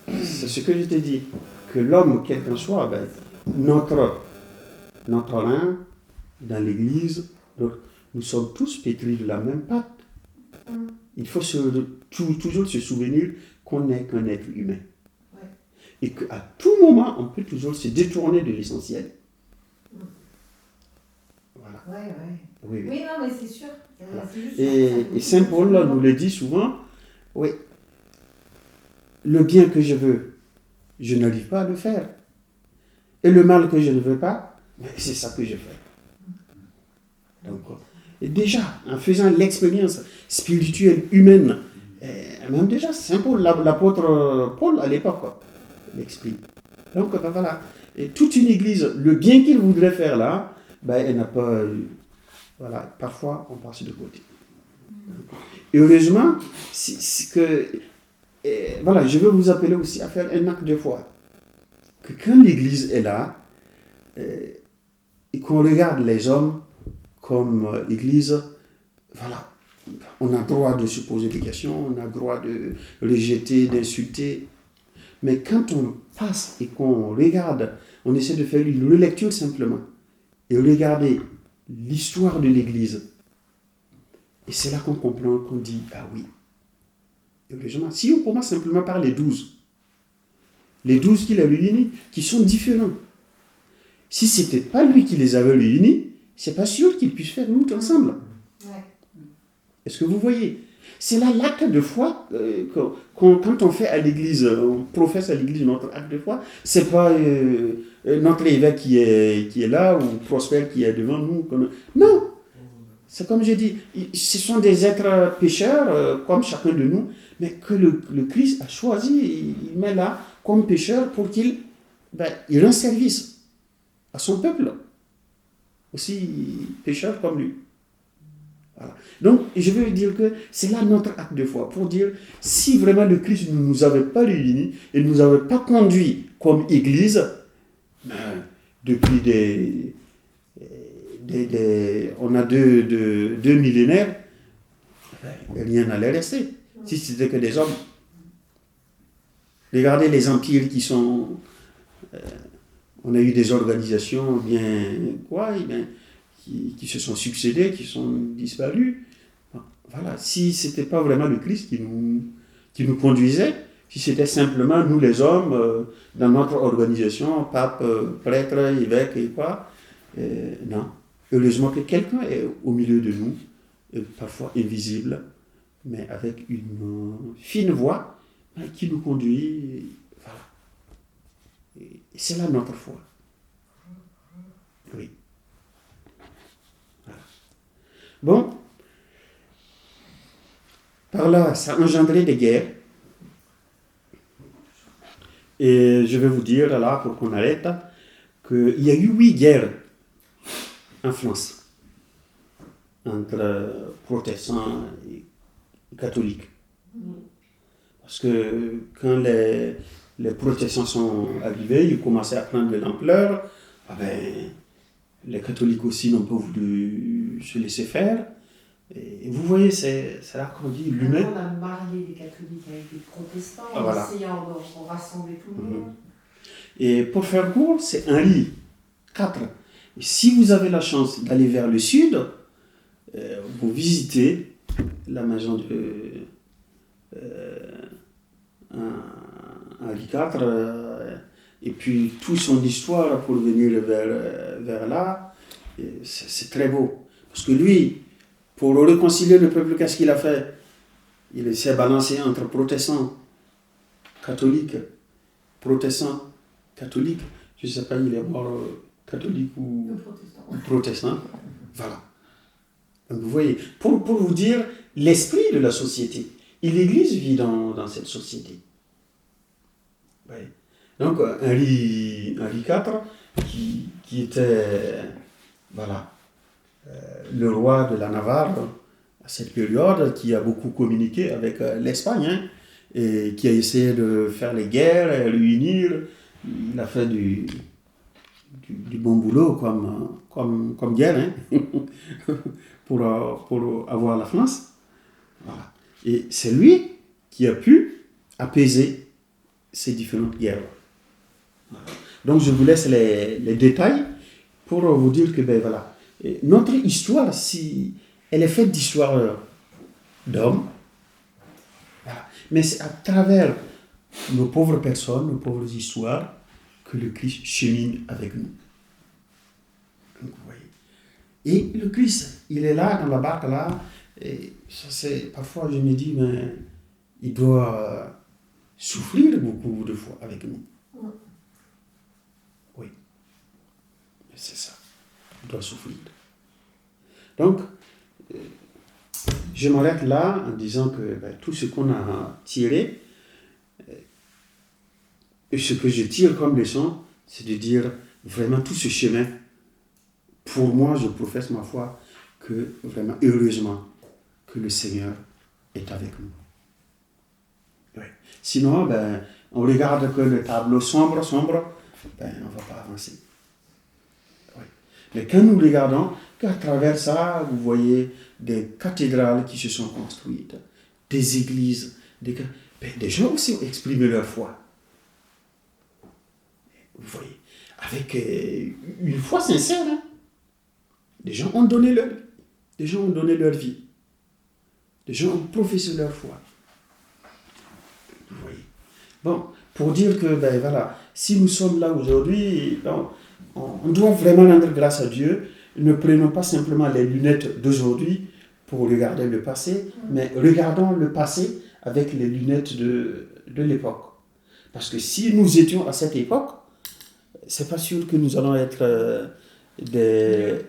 c'est ce que je t'ai dit, que l'homme, quel qu'en soit, notre âme, dans l'Église, nous sommes tous pétris de la même pâte. Il faut toujours se souvenir qu'on n'est qu'un être humain. Ouais. Et qu'à tout moment, on peut toujours se détourner de l'essentiel. Voilà. Ouais. Oui. Oui, non, mais c'est sûr. Voilà. C'est juste Et Saint Paul nous le dit souvent, oui, le bien que je veux, je n'arrive pas à le faire. Et le mal que je ne veux pas, c'est ça que je fais. Donc, et déjà, en faisant l'expérience spirituelle humaine, même déjà, Saint Paul, l'apôtre Paul à l'époque, l'explique. Donc voilà. Et toute une église, le bien qu'il voudrait faire là, elle n'a pas. Voilà, parfois on passe de côté. Et heureusement, voilà, je veux vous appeler aussi à faire un acte de foi. Que quand l'église est là, et qu'on regarde les hommes comme l'église, voilà, on a le droit de se poser des questions, on a le droit de rejeter, d'insulter. Mais quand on passe et qu'on regarde, on essaie de faire une relecture simplement et regarder l'histoire de l'église. Et c'est là qu'on comprend, qu'on dit, ah oui. Heureusement, si on commence simplement par les 12 qu'il a réunis, qui sont différents. Si ce n'était pas lui qui les avait réunis, c'est pas sûr qu'ils puissent faire route ensemble. Ouais. Est-ce que vous voyez? C'est là l'acte de foi, quand on fait à l'église, on professe à l'église notre acte de foi, c'est pas notre évêque qui est là, ou Prosper qui est devant nous. Non! C'est comme je dis, ce sont des êtres pécheurs, comme chacun de nous, mais que le Christ a choisi, il met là comme pécheur pour qu'il rend service à son peuple, aussi pécheur comme lui. Voilà. Donc, je veux dire que c'est là notre acte de foi, pour dire, si vraiment le Christ ne nous avait pas réunis et ne nous avait pas conduits comme Église, depuis on a deux millénaires, rien n'allait rester, si c'était que des hommes. Regardez les empires qui sont... on a eu des organisations qui se sont succédées, qui sont disparues. Voilà, si ce n'était pas vraiment le Christ qui nous conduisait, si c'était simplement nous les hommes, dans notre organisation, pape, prêtre, évêque et quoi, non. Heureusement que quelqu'un est au milieu de nous, parfois invisible, mais avec une fine voix qui nous conduit. Voilà. Et c'est là notre foi. Oui. Voilà. Bon. Par là, ça a engendré des guerres. Et je vais vous dire, là, pour qu'on arrête, qu'il y a eu 8 guerres en France, entre protestants catholiques. Parce que quand les protestants sont arrivés, ils commençaient à prendre de l'ampleur. Ah ben, les catholiques aussi n'ont pas voulu se laisser faire. Et vous voyez, c'est là qu'on dit l'humain. On a marié les catholiques avec les protestants, en Voilà. essayant de rassembler tout le monde. Et pour faire court, c'est Henri IV. Et si vous avez la chance d'aller vers le sud, vous visitez la maison de Henri IV, et puis toute son histoire pour venir vers là, c'est très beau. Parce que lui, pour réconcilier le peuple, qu'est-ce qu'il a fait? Il s'est balancé entre protestants, catholiques, protestants, catholiques. Je ne sais pas, il est mort catholique ou protestant. Voilà. Donc vous voyez, pour vous dire l'esprit de la société. Et l'Église vit dans cette société. Oui. Donc Henri IV, qui était voilà, le roi de la Navarre à cette période, qui a beaucoup communiqué avec l'Espagne, hein, et qui a essayé de faire les guerres, et réunir. Il a fait du bon boulot comme guerre, hein, pour avoir la France. Voilà. Et c'est lui qui a pu apaiser ces différentes guerres. Voilà. Donc je vous laisse les détails pour vous dire que ben, voilà, notre histoire, si elle est faite d'histoires d'hommes, voilà. Mais c'est à travers nos pauvres personnes, nos pauvres histoires, que le Christ chemine avec nous. Donc, vous voyez. Et le Christ, il est là, dans la barque là, et ça c'est, parfois je me dis, mais il doit souffrir beaucoup de fois avec nous. Oui. C'est ça. Il doit souffrir. Donc, je m'arrête là en disant que ben, tout ce qu'on a tiré, et ce que je tire comme leçon, c'est de dire vraiment tout ce chemin, pour moi, je professe ma foi que vraiment, heureusement, que le Seigneur est avec nous. Oui. Sinon, ben, on regarde que le tableau sombre, ben, on ne va pas avancer. Oui. Mais quand nous regardons, qu'à travers ça, vous voyez des cathédrales qui se sont construites, des églises, des gens aussi ont exprimé leur foi. Vous voyez, avec une foi sincère, hein? Des gens ont donné leur vie. Des gens ont professé leur foi. Vous voyez. Bon, pour dire que, ben voilà, si nous sommes là aujourd'hui, on doit vraiment rendre grâce à Dieu. Ne prenons pas simplement les lunettes d'aujourd'hui pour regarder le passé, mais regardons le passé avec les lunettes de l'époque. Parce que si nous étions à cette époque, c'est pas sûr que nous allons être des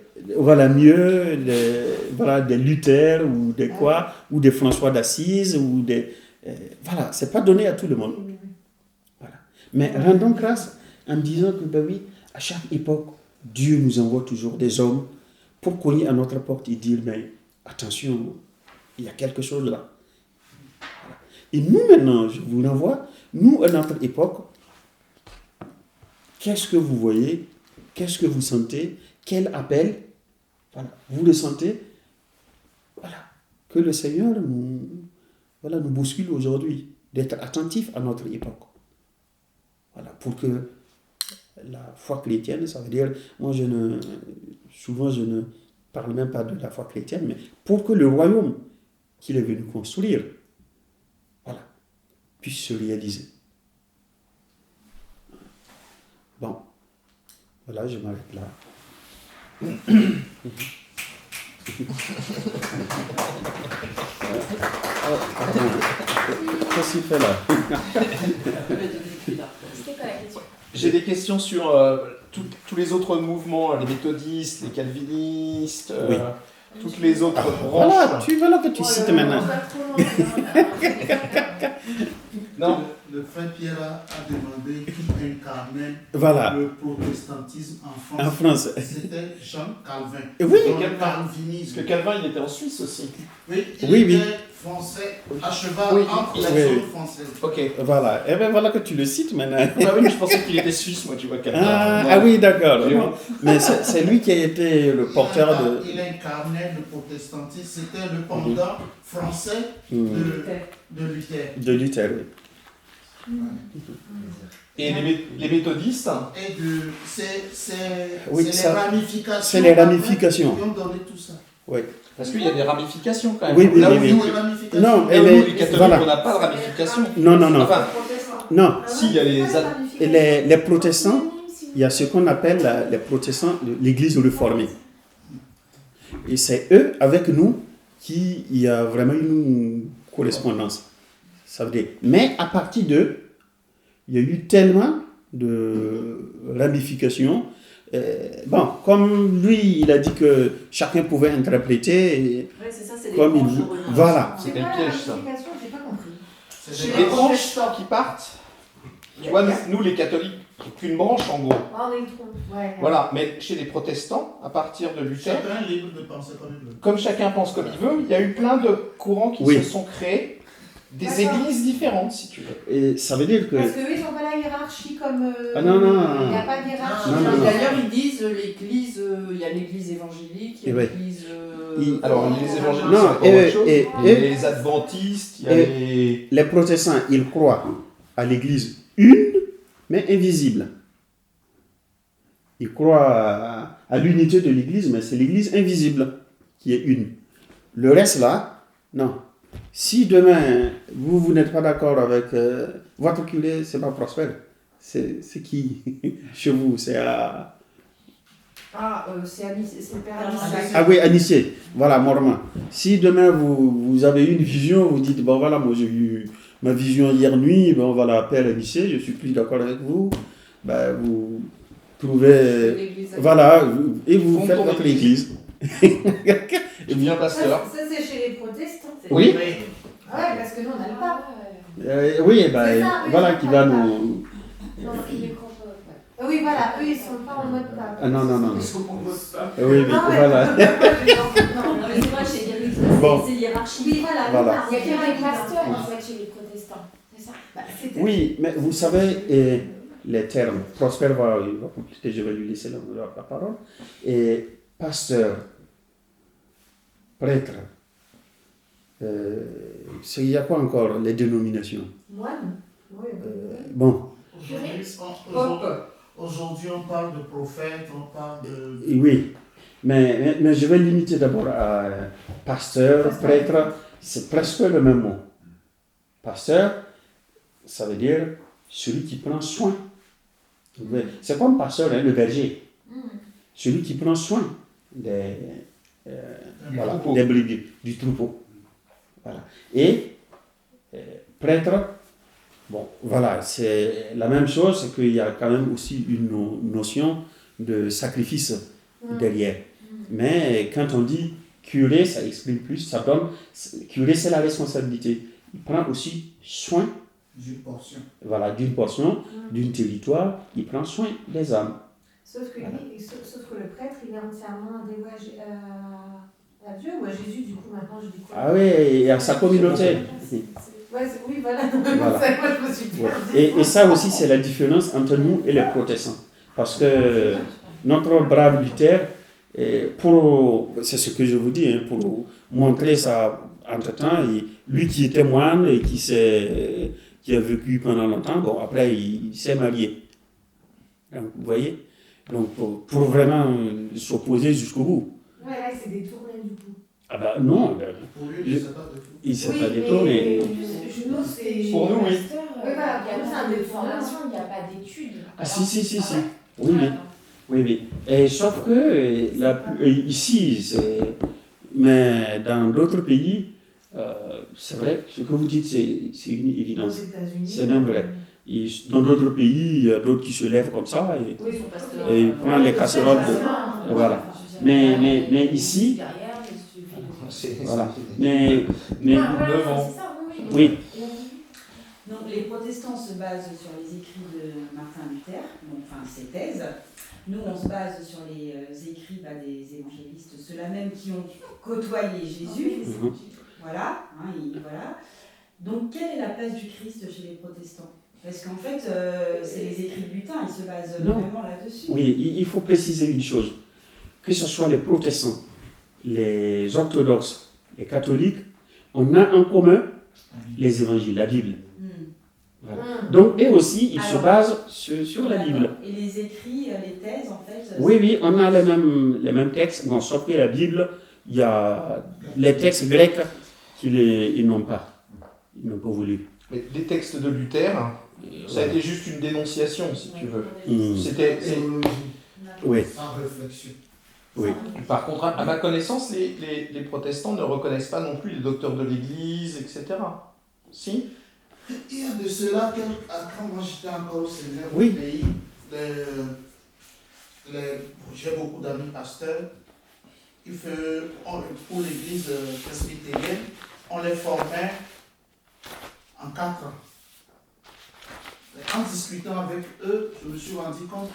Luther ou des quoi, ou des François d'Assise, ou des... voilà, c'est pas donné à tout le monde. Voilà. Mais rendons grâce en disant que, ben oui, à chaque époque, Dieu nous envoie toujours des hommes pour cogner à notre porte et dire, mais attention, il y a quelque chose là. Voilà. Et nous maintenant, je vous l'envoie, nous à notre époque, qu'est-ce que vous voyez? Qu'est-ce que vous sentez? Quel appel? Voilà. Vous le sentez? Voilà. Que le Seigneur nous bouscule aujourd'hui, d'être attentif à notre époque. Voilà. Pour que la foi chrétienne, ça veut dire, souvent je ne parle même pas de la foi chrétienne, mais pour que le royaume qu'il est venu construire, voilà, puisse se réaliser. Bon, voilà, je m'arrête là. Qu'est-ce qu'il fait là? C'était quoi la question? J'ai des questions sur tous les autres mouvements, les méthodistes, les calvinistes, oui. Toutes les autres branches. Voilà, tu cites maintenant. Non, le frère Pierre a demandé qui incarnait Voilà. le protestantisme en France. En France. C'était Jean Calvin. Oui. Donc, le Parce calvinisme. que Calvin, il était en Suisse aussi. Oui, il Oui, était oui. français, à cheval Oui, entre oui. les zones françaises. Ok. Voilà. Et bien voilà que tu le cites maintenant. Bah oui, mais je pensais qu'il était suisse, moi, tu vois, Calvin. Ah oui, d'accord. Oui. Non. Mais c'est lui qui a été le porteur de... Il incarnait le protestantisme. C'était le pendant français de Luther. De Luther, oui. Et les méthodistes, Et de, Oui, c'est ça- les ramifications. c'est les ramifications. Qui ont donné tout ça. Oui. parce qu'il y a des ramifications quand même. Oui, oui, Là oui, où oui. nous, Les ramifications. Non, là où et nous, les- les catholiques, voilà. on n'a pas de ramification. Non, non, non. Enfin, Non. si, il y a Les protestants, il y a ce qu'on appelle les protestants, l'église réformée. Et c'est eux, avec nous, qui il y a vraiment une correspondance. Ça veut dire, mais à partir d'eux, il y a eu tellement de ramifications. Bon, comme lui, il a dit que chacun pouvait interpréter. Ouais, c'est ça, c'est des Comme il branches veut. de religion. Voilà. c'est un piège, ça. J'ai pas compris. C'est Les branches qui partent, tu vois, nous les catholiques, qu'une branche en gros. Ah, on est le tronc. Ouais. Voilà, mais chez les protestants, à partir de Luther, Chacun est libre de penser comme il veut. comme chacun pense comme il veut, il y a eu plein de courants qui Oui. se sont créés, des D'accord. églises différentes, si tu veux. Et ça veut dire que... Parce qu'eux, ils n'ont pas la hiérarchie comme. Ah non, non, non, Il n'y a non. pas de hiérarchie. Non, non, non. D'ailleurs, ils disent l'église, il y a l'église évangélique, il y a Eh ouais. l'église. Alors, les évangéliques, Non, c'est encore et- autre chose. et- Il y a et- les adventistes, il y a et- les... Les protestants, ils croient à l'église une, mais invisible. Ils croient à l'unité de l'église, mais c'est l'église invisible qui est une. Le reste là, non. Si demain, vous n'êtes pas d'accord avec votre curé, c'est pas Prosper. C'est qui chez vous? C'est à... Ah, c'est le père Anissa. Ah oui, Anissé. Voilà, Mormon. Si demain vous avez une vision, vous dites, bon voilà, moi j'ai eu ma vision hier nuit, ben, on va l'appeler Anissé, je suis plus d'accord avec vous, ben, vous trouvez... L'église. Voilà, et vous Fonde faites ton votre église. église. Et bien pasteur. Ça, c'est chez les protestants. Oui. Ah ouais, parce que nous, on n'a le pape. Oui, ben, C'est ça, oui, voilà c'est qui ça, va le nous... Non, ils les croient pas. Oui, voilà, eux, ils sont pas en mode pape. Ah non, non, non. Ils sont en mode pape. Oui, oui, Ah ouais. voilà. Non, Non, mais c'est vrai, chez les religieux, Bon. c'est hiérarchie. Oui, voilà. Voilà. Il y a que des pasteurs en fait chez les protestants. C'est ça. Bah, c'était- Oui, mais vous savez, les termes, Prosper il va compléter, je vais lui laisser la parole, et pasteur, prêtre, il y a quoi encore, les dénominations? Moine. Oui. Bon, Aujourd'hui, on parle de prophète, on parle de... oui, mais je vais limiter d'abord à pasteur, prêtre, c'est presque le même mot. Pasteur, ça veut dire celui qui prend soin. C'est comme pasteur, hein, le berger. Celui qui prend soin voilà, troupeau. des brebis, du troupeau. Voilà. Et prêtre, bon, voilà, c'est la même chose, c'est qu'il y a quand même aussi une notion de sacrifice derrière. Mais quand on dit curé, ça exprime plus, ça donne. Curé, c'est la responsabilité. Il prend aussi soin, d'une portion. voilà, d'une portion, d'un territoire, il prend soin des âmes. Sauf que, sauf que le prêtre, il est entièrement dévoué à Dieu ou à Jésus, du coup, maintenant, je dis quoi? Ah oui, et à sa communauté. Ouais, oui, voilà. Voilà. Ça, moi, je me suis dit. Ouais. Et ça aussi, c'est la différence entre nous et les protestants. Parce que notre brave Luther, c'est ce que je vous dis, hein, pour montrer ça entre-temps, lui qui était moine et qui a vécu pendant longtemps, bon, après, il s'est marié. Donc, vous voyez? Donc, pour vraiment s'opposer jusqu'au bout. Ouais, là, c'est détourné, du coup. Ah ben non, Pour lui, il ne sait pas de tout. il ne s'est Oui, pas mais- détourné. Nous, c'est. Pour nous, oui. Il n'y voilà, a pour nous, pas c'est de un formation, il n'y a pas d'études. Ah si, si, si, si. ouais. Oui, oui. Oui, oui. Et sauf que ici, mais dans d'autres pays, c'est vrai, ce que vous dites, c'est une Aux évidence. États-Unis. C'est même vrai. Dans d'autres pays, il y a d'autres qui se lèvent comme ça et Oui, Son pasteur. ils prennent les casseroles. Voilà. Mais ici, voilà. Mais 9 ans. oui. Non, les protestants se basent sur les écrits de Martin Luther, donc, enfin ses thèses. Nous, on se base sur les écrits des évangélistes, ceux-là même qui ont côtoyé Jésus. Voilà, voilà. Donc, quelle est la place du Christ chez les protestants? Parce qu'en fait, c'est les écrits de Luther, ils se basent vraiment là-dessus. Oui, il faut préciser une chose. Que ce soit les protestants, les orthodoxes, les catholiques, on a en commun les évangiles, la Bible. Voilà. Donc, eux aussi, ils se basent sur la Bible. Et les écrits, les thèses, en fait... Oui, on a les mêmes textes. Bon, sauf que la Bible, il y a les textes grecs qu'ils n'ont pas. Ils n'ont pas voulu. Mais les textes de Luther, ça a été juste une dénonciation, si tu veux. C'était... Oui. Sans réflexion. Oui. Par contre, à ma connaissance, les protestants ne reconnaissent pas non plus les docteurs de l'Église, etc. Si? Il y a de cela, quand moi j'étais encore au séminaire oui. au pays, j'ai beaucoup d'amis pasteurs, pour l'église presbytérienne, on les formait en 4 ans. En discutant avec eux, je me suis rendu compte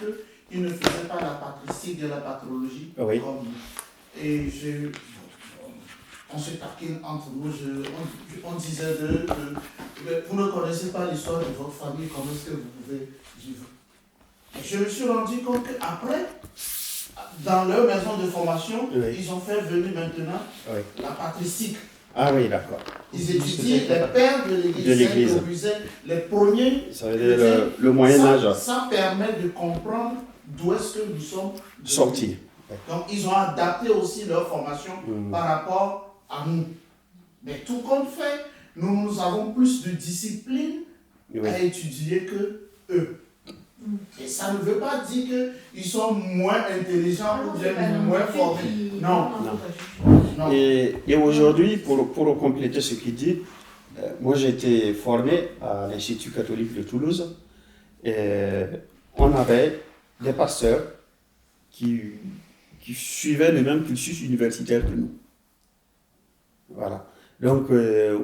qu'ils ne faisaient pas la patristique de la patrologie oui. comme nous. Et on se taquine entre nous, on disait vous ne connaissez pas l'histoire de votre famille, comment est-ce que vous pouvez vivre? Et je me suis rendu compte qu'après, dans leur maison de formation, oui. Ils ont fait venir maintenant la patristique. Ah oui, d'accord. Ils étudient les pères de l'Église, les premiers. Ça veut dire le Moyen-Âge. Ça permet de comprendre d'où est-ce que nous sommes sortis. Donc, ils ont adapté aussi leur formation par rapport à nous. Mais tout compte fait, nous avons plus de discipline à étudier que eux. Et ça ne veut pas dire qu'ils sont moins intelligents ou bien moins formés. Non. Et aujourd'hui, pour compléter ce qu'il dit, moi j'ai été formé à l'Institut catholique de Toulouse. Et on avait des pasteurs qui suivaient le même cursus universitaire que nous. Voilà. Donc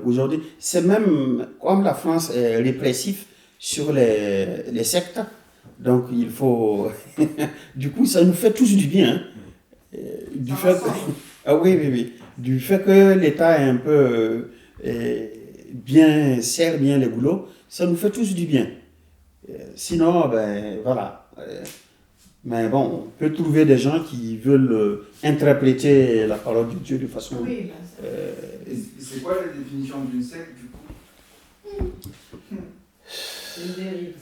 aujourd'hui, c'est même comme la France est répressive sur les sectes, donc il faut... du coup, ça nous fait tous du bien. Hein. Du fait que... Du fait que l'État est un peu serre bien les boulots, ça nous fait tous du bien. Sinon, voilà. Mais bon, on peut trouver des gens qui veulent interpréter la parole de Dieu de façon... Oui, c'est quoi la définition d'une secte, du coup? C'est une dérive.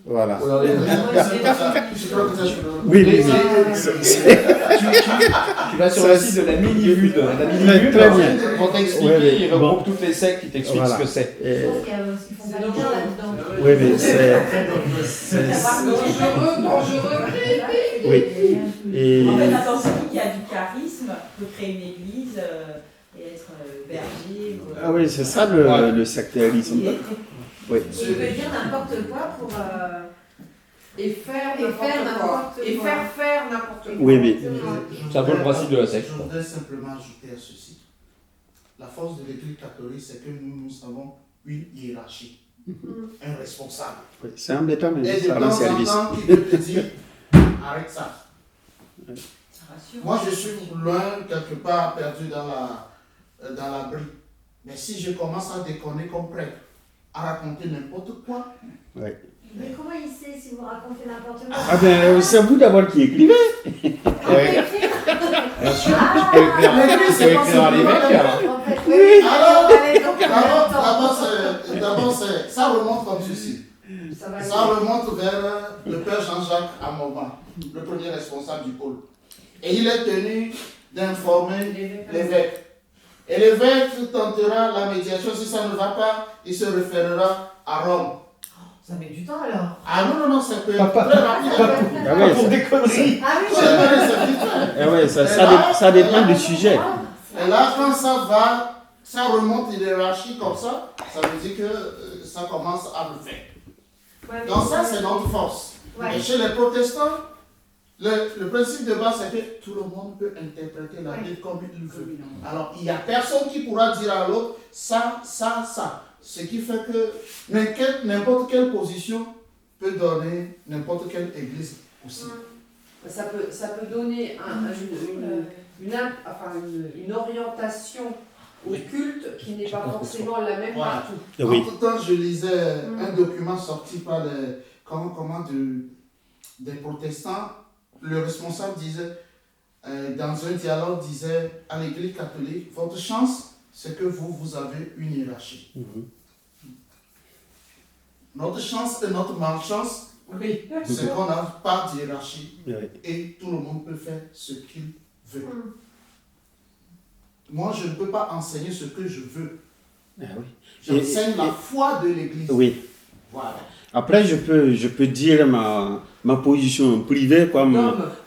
Voilà. Oui. Tu vas sur le site de la Mini-Vue. Très bien. Pour t'expliquer, il regroupe toutes les sectes qui t'expliquent ce que c'est. C'est dangereux là-dedans. Oui, mais c'est... Dangereux. Oui. Et... En fait, n'importe qui a du charisme peut créer une église et être berger. Ah oui, c'est ça le sectarisme. Oui. Je veux dire n'importe quoi pour... Et faire n'importe quoi. Et faire n'importe quoi. Oui, mais... C'est un peu le principe de la secte. Je voudrais simplement ajouter à ceci. La force de l'Église catholique, c'est que nous avons une hiérarchie, un responsable. Oui, c'est un état, mais et de ça rend service. temps en temps, qui peut te dire, arrête ça. Moi, je suis loin, quelque part, perdu dans la brie. Mais si je commence à déconner comme prêtre, à raconter n'importe quoi... Oui. Mais comment il sait si vous racontez n'importe quoi? Ah ben, c'est vous d'abord qui écrivez. Bien sûr, tu peux écrire à l'évêque. Oui. D'abord, ça remonte comme ceci. Ça remonte vers le père Jean-Jacques Amoma, le premier responsable du pôle. Et il est tenu d'informer l'évêque. Et l'évêque tentera la médiation. Si ça ne va pas, il se référera à Rome. Ça met du temps alors. Ah non, ça peut être très rapide. Ah pour des conneries. Ah oui, ça dépend du sujet. Et là, quand ça remonte une hiérarchie comme ça veut dire que ça commence à le faire. Donc ça, c'est notre force. Et chez les protestants, le principe de base, c'est que tout le monde peut interpréter la Bible comme il veut. Alors, il n'y a personne qui pourra dire à l'autre ça. Ce qui fait que n'importe quelle position peut donner n'importe quelle église aussi. Ça peut donner une orientation au culte qui n'est pas forcément la même partout. Oui. Entre-temps, je lisais un document sorti par des protestants. Le responsable disait, dans un dialogue, disait à l'église catholique, votre chance, c'est que vous avez une hiérarchie. Notre chance et notre malchance, c'est qu'on n'a pas de hiérarchie et tout le monde peut faire ce qu'il veut. Moi, je ne peux pas enseigner ce que je veux. J'enseigne la foi de l'Église. Oui. Voilà. Après, je peux dire ma position privée, comme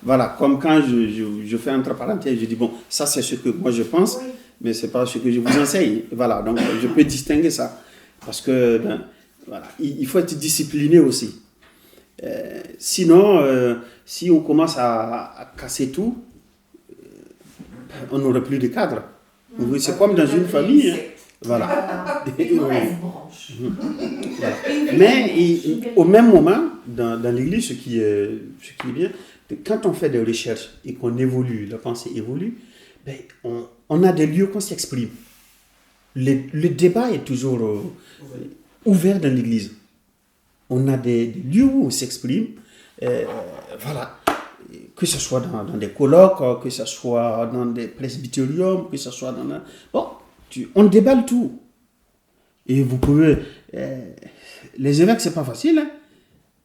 quand je fais entre parenthèses, je dis, bon, ça c'est ce que moi je pense, mais ce n'est pas ce que je vous enseigne. Voilà, donc je peux distinguer ça. Parce que, il faut être discipliné aussi. Sinon, si on commence à casser tout, on n'aurait plus de cadre. C'est comme dans une famille. Voilà. Branche. Voilà. Mais au même moment, dans l'Église, ce qui est bien, quand on fait des recherches et qu'on évolue, la pensée évolue, on a des lieux qu'on s'exprime. Le débat est toujours ouvert dans l'Église. On a des lieux où on s'exprime. Voilà. Que ce soit dans des colloques, que ce soit dans des presbytériums, que ce soit dans... on déballe tout. Et vous pouvez... les évêques, c'est pas facile. Hein?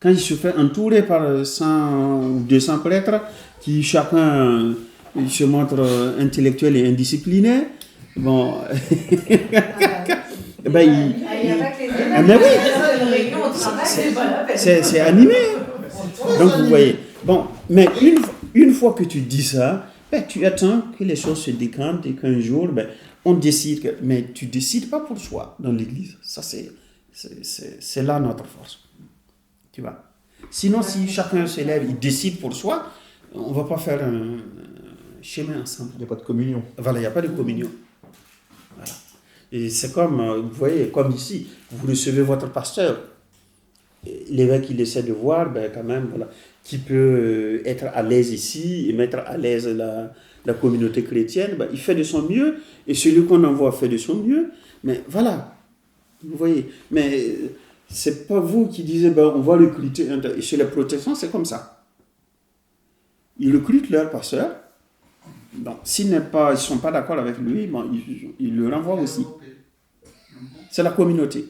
Quand il se fait entourer par 100 ou 200 prêtres, qui chacun se montre intellectuel et indiscipliné, bon... Il n'y a pas que les évêques, c'est animé. Donc vous voyez... Bon, mais une fois que tu dis ça, tu attends que les choses se décantent et qu'un jour, on décide. Mais tu ne décides pas pour soi dans l'Église. Ça, c'est là notre force. Tu vois. Sinon, si chacun se lève, il décide pour soi, on ne va pas faire un chemin ensemble. Il n'y a pas de communion. Voilà, il n'y a pas de communion. Voilà. Et c'est comme, vous voyez, comme ici, vous recevez votre pasteur. L'évêque, il essaie de voir, quand même, voilà, qui peut être à l'aise ici et mettre à l'aise la communauté chrétienne. Il fait de son mieux et celui qu'on envoie fait de son mieux. Mais voilà, vous voyez. Mais c'est pas vous qui disiez, on va recruter. Et chez les protestants, c'est comme ça. Ils recrutent leur pasteur. Donc, s'ils ne sont pas d'accord avec lui, ils le renvoient aussi. C'est la communauté.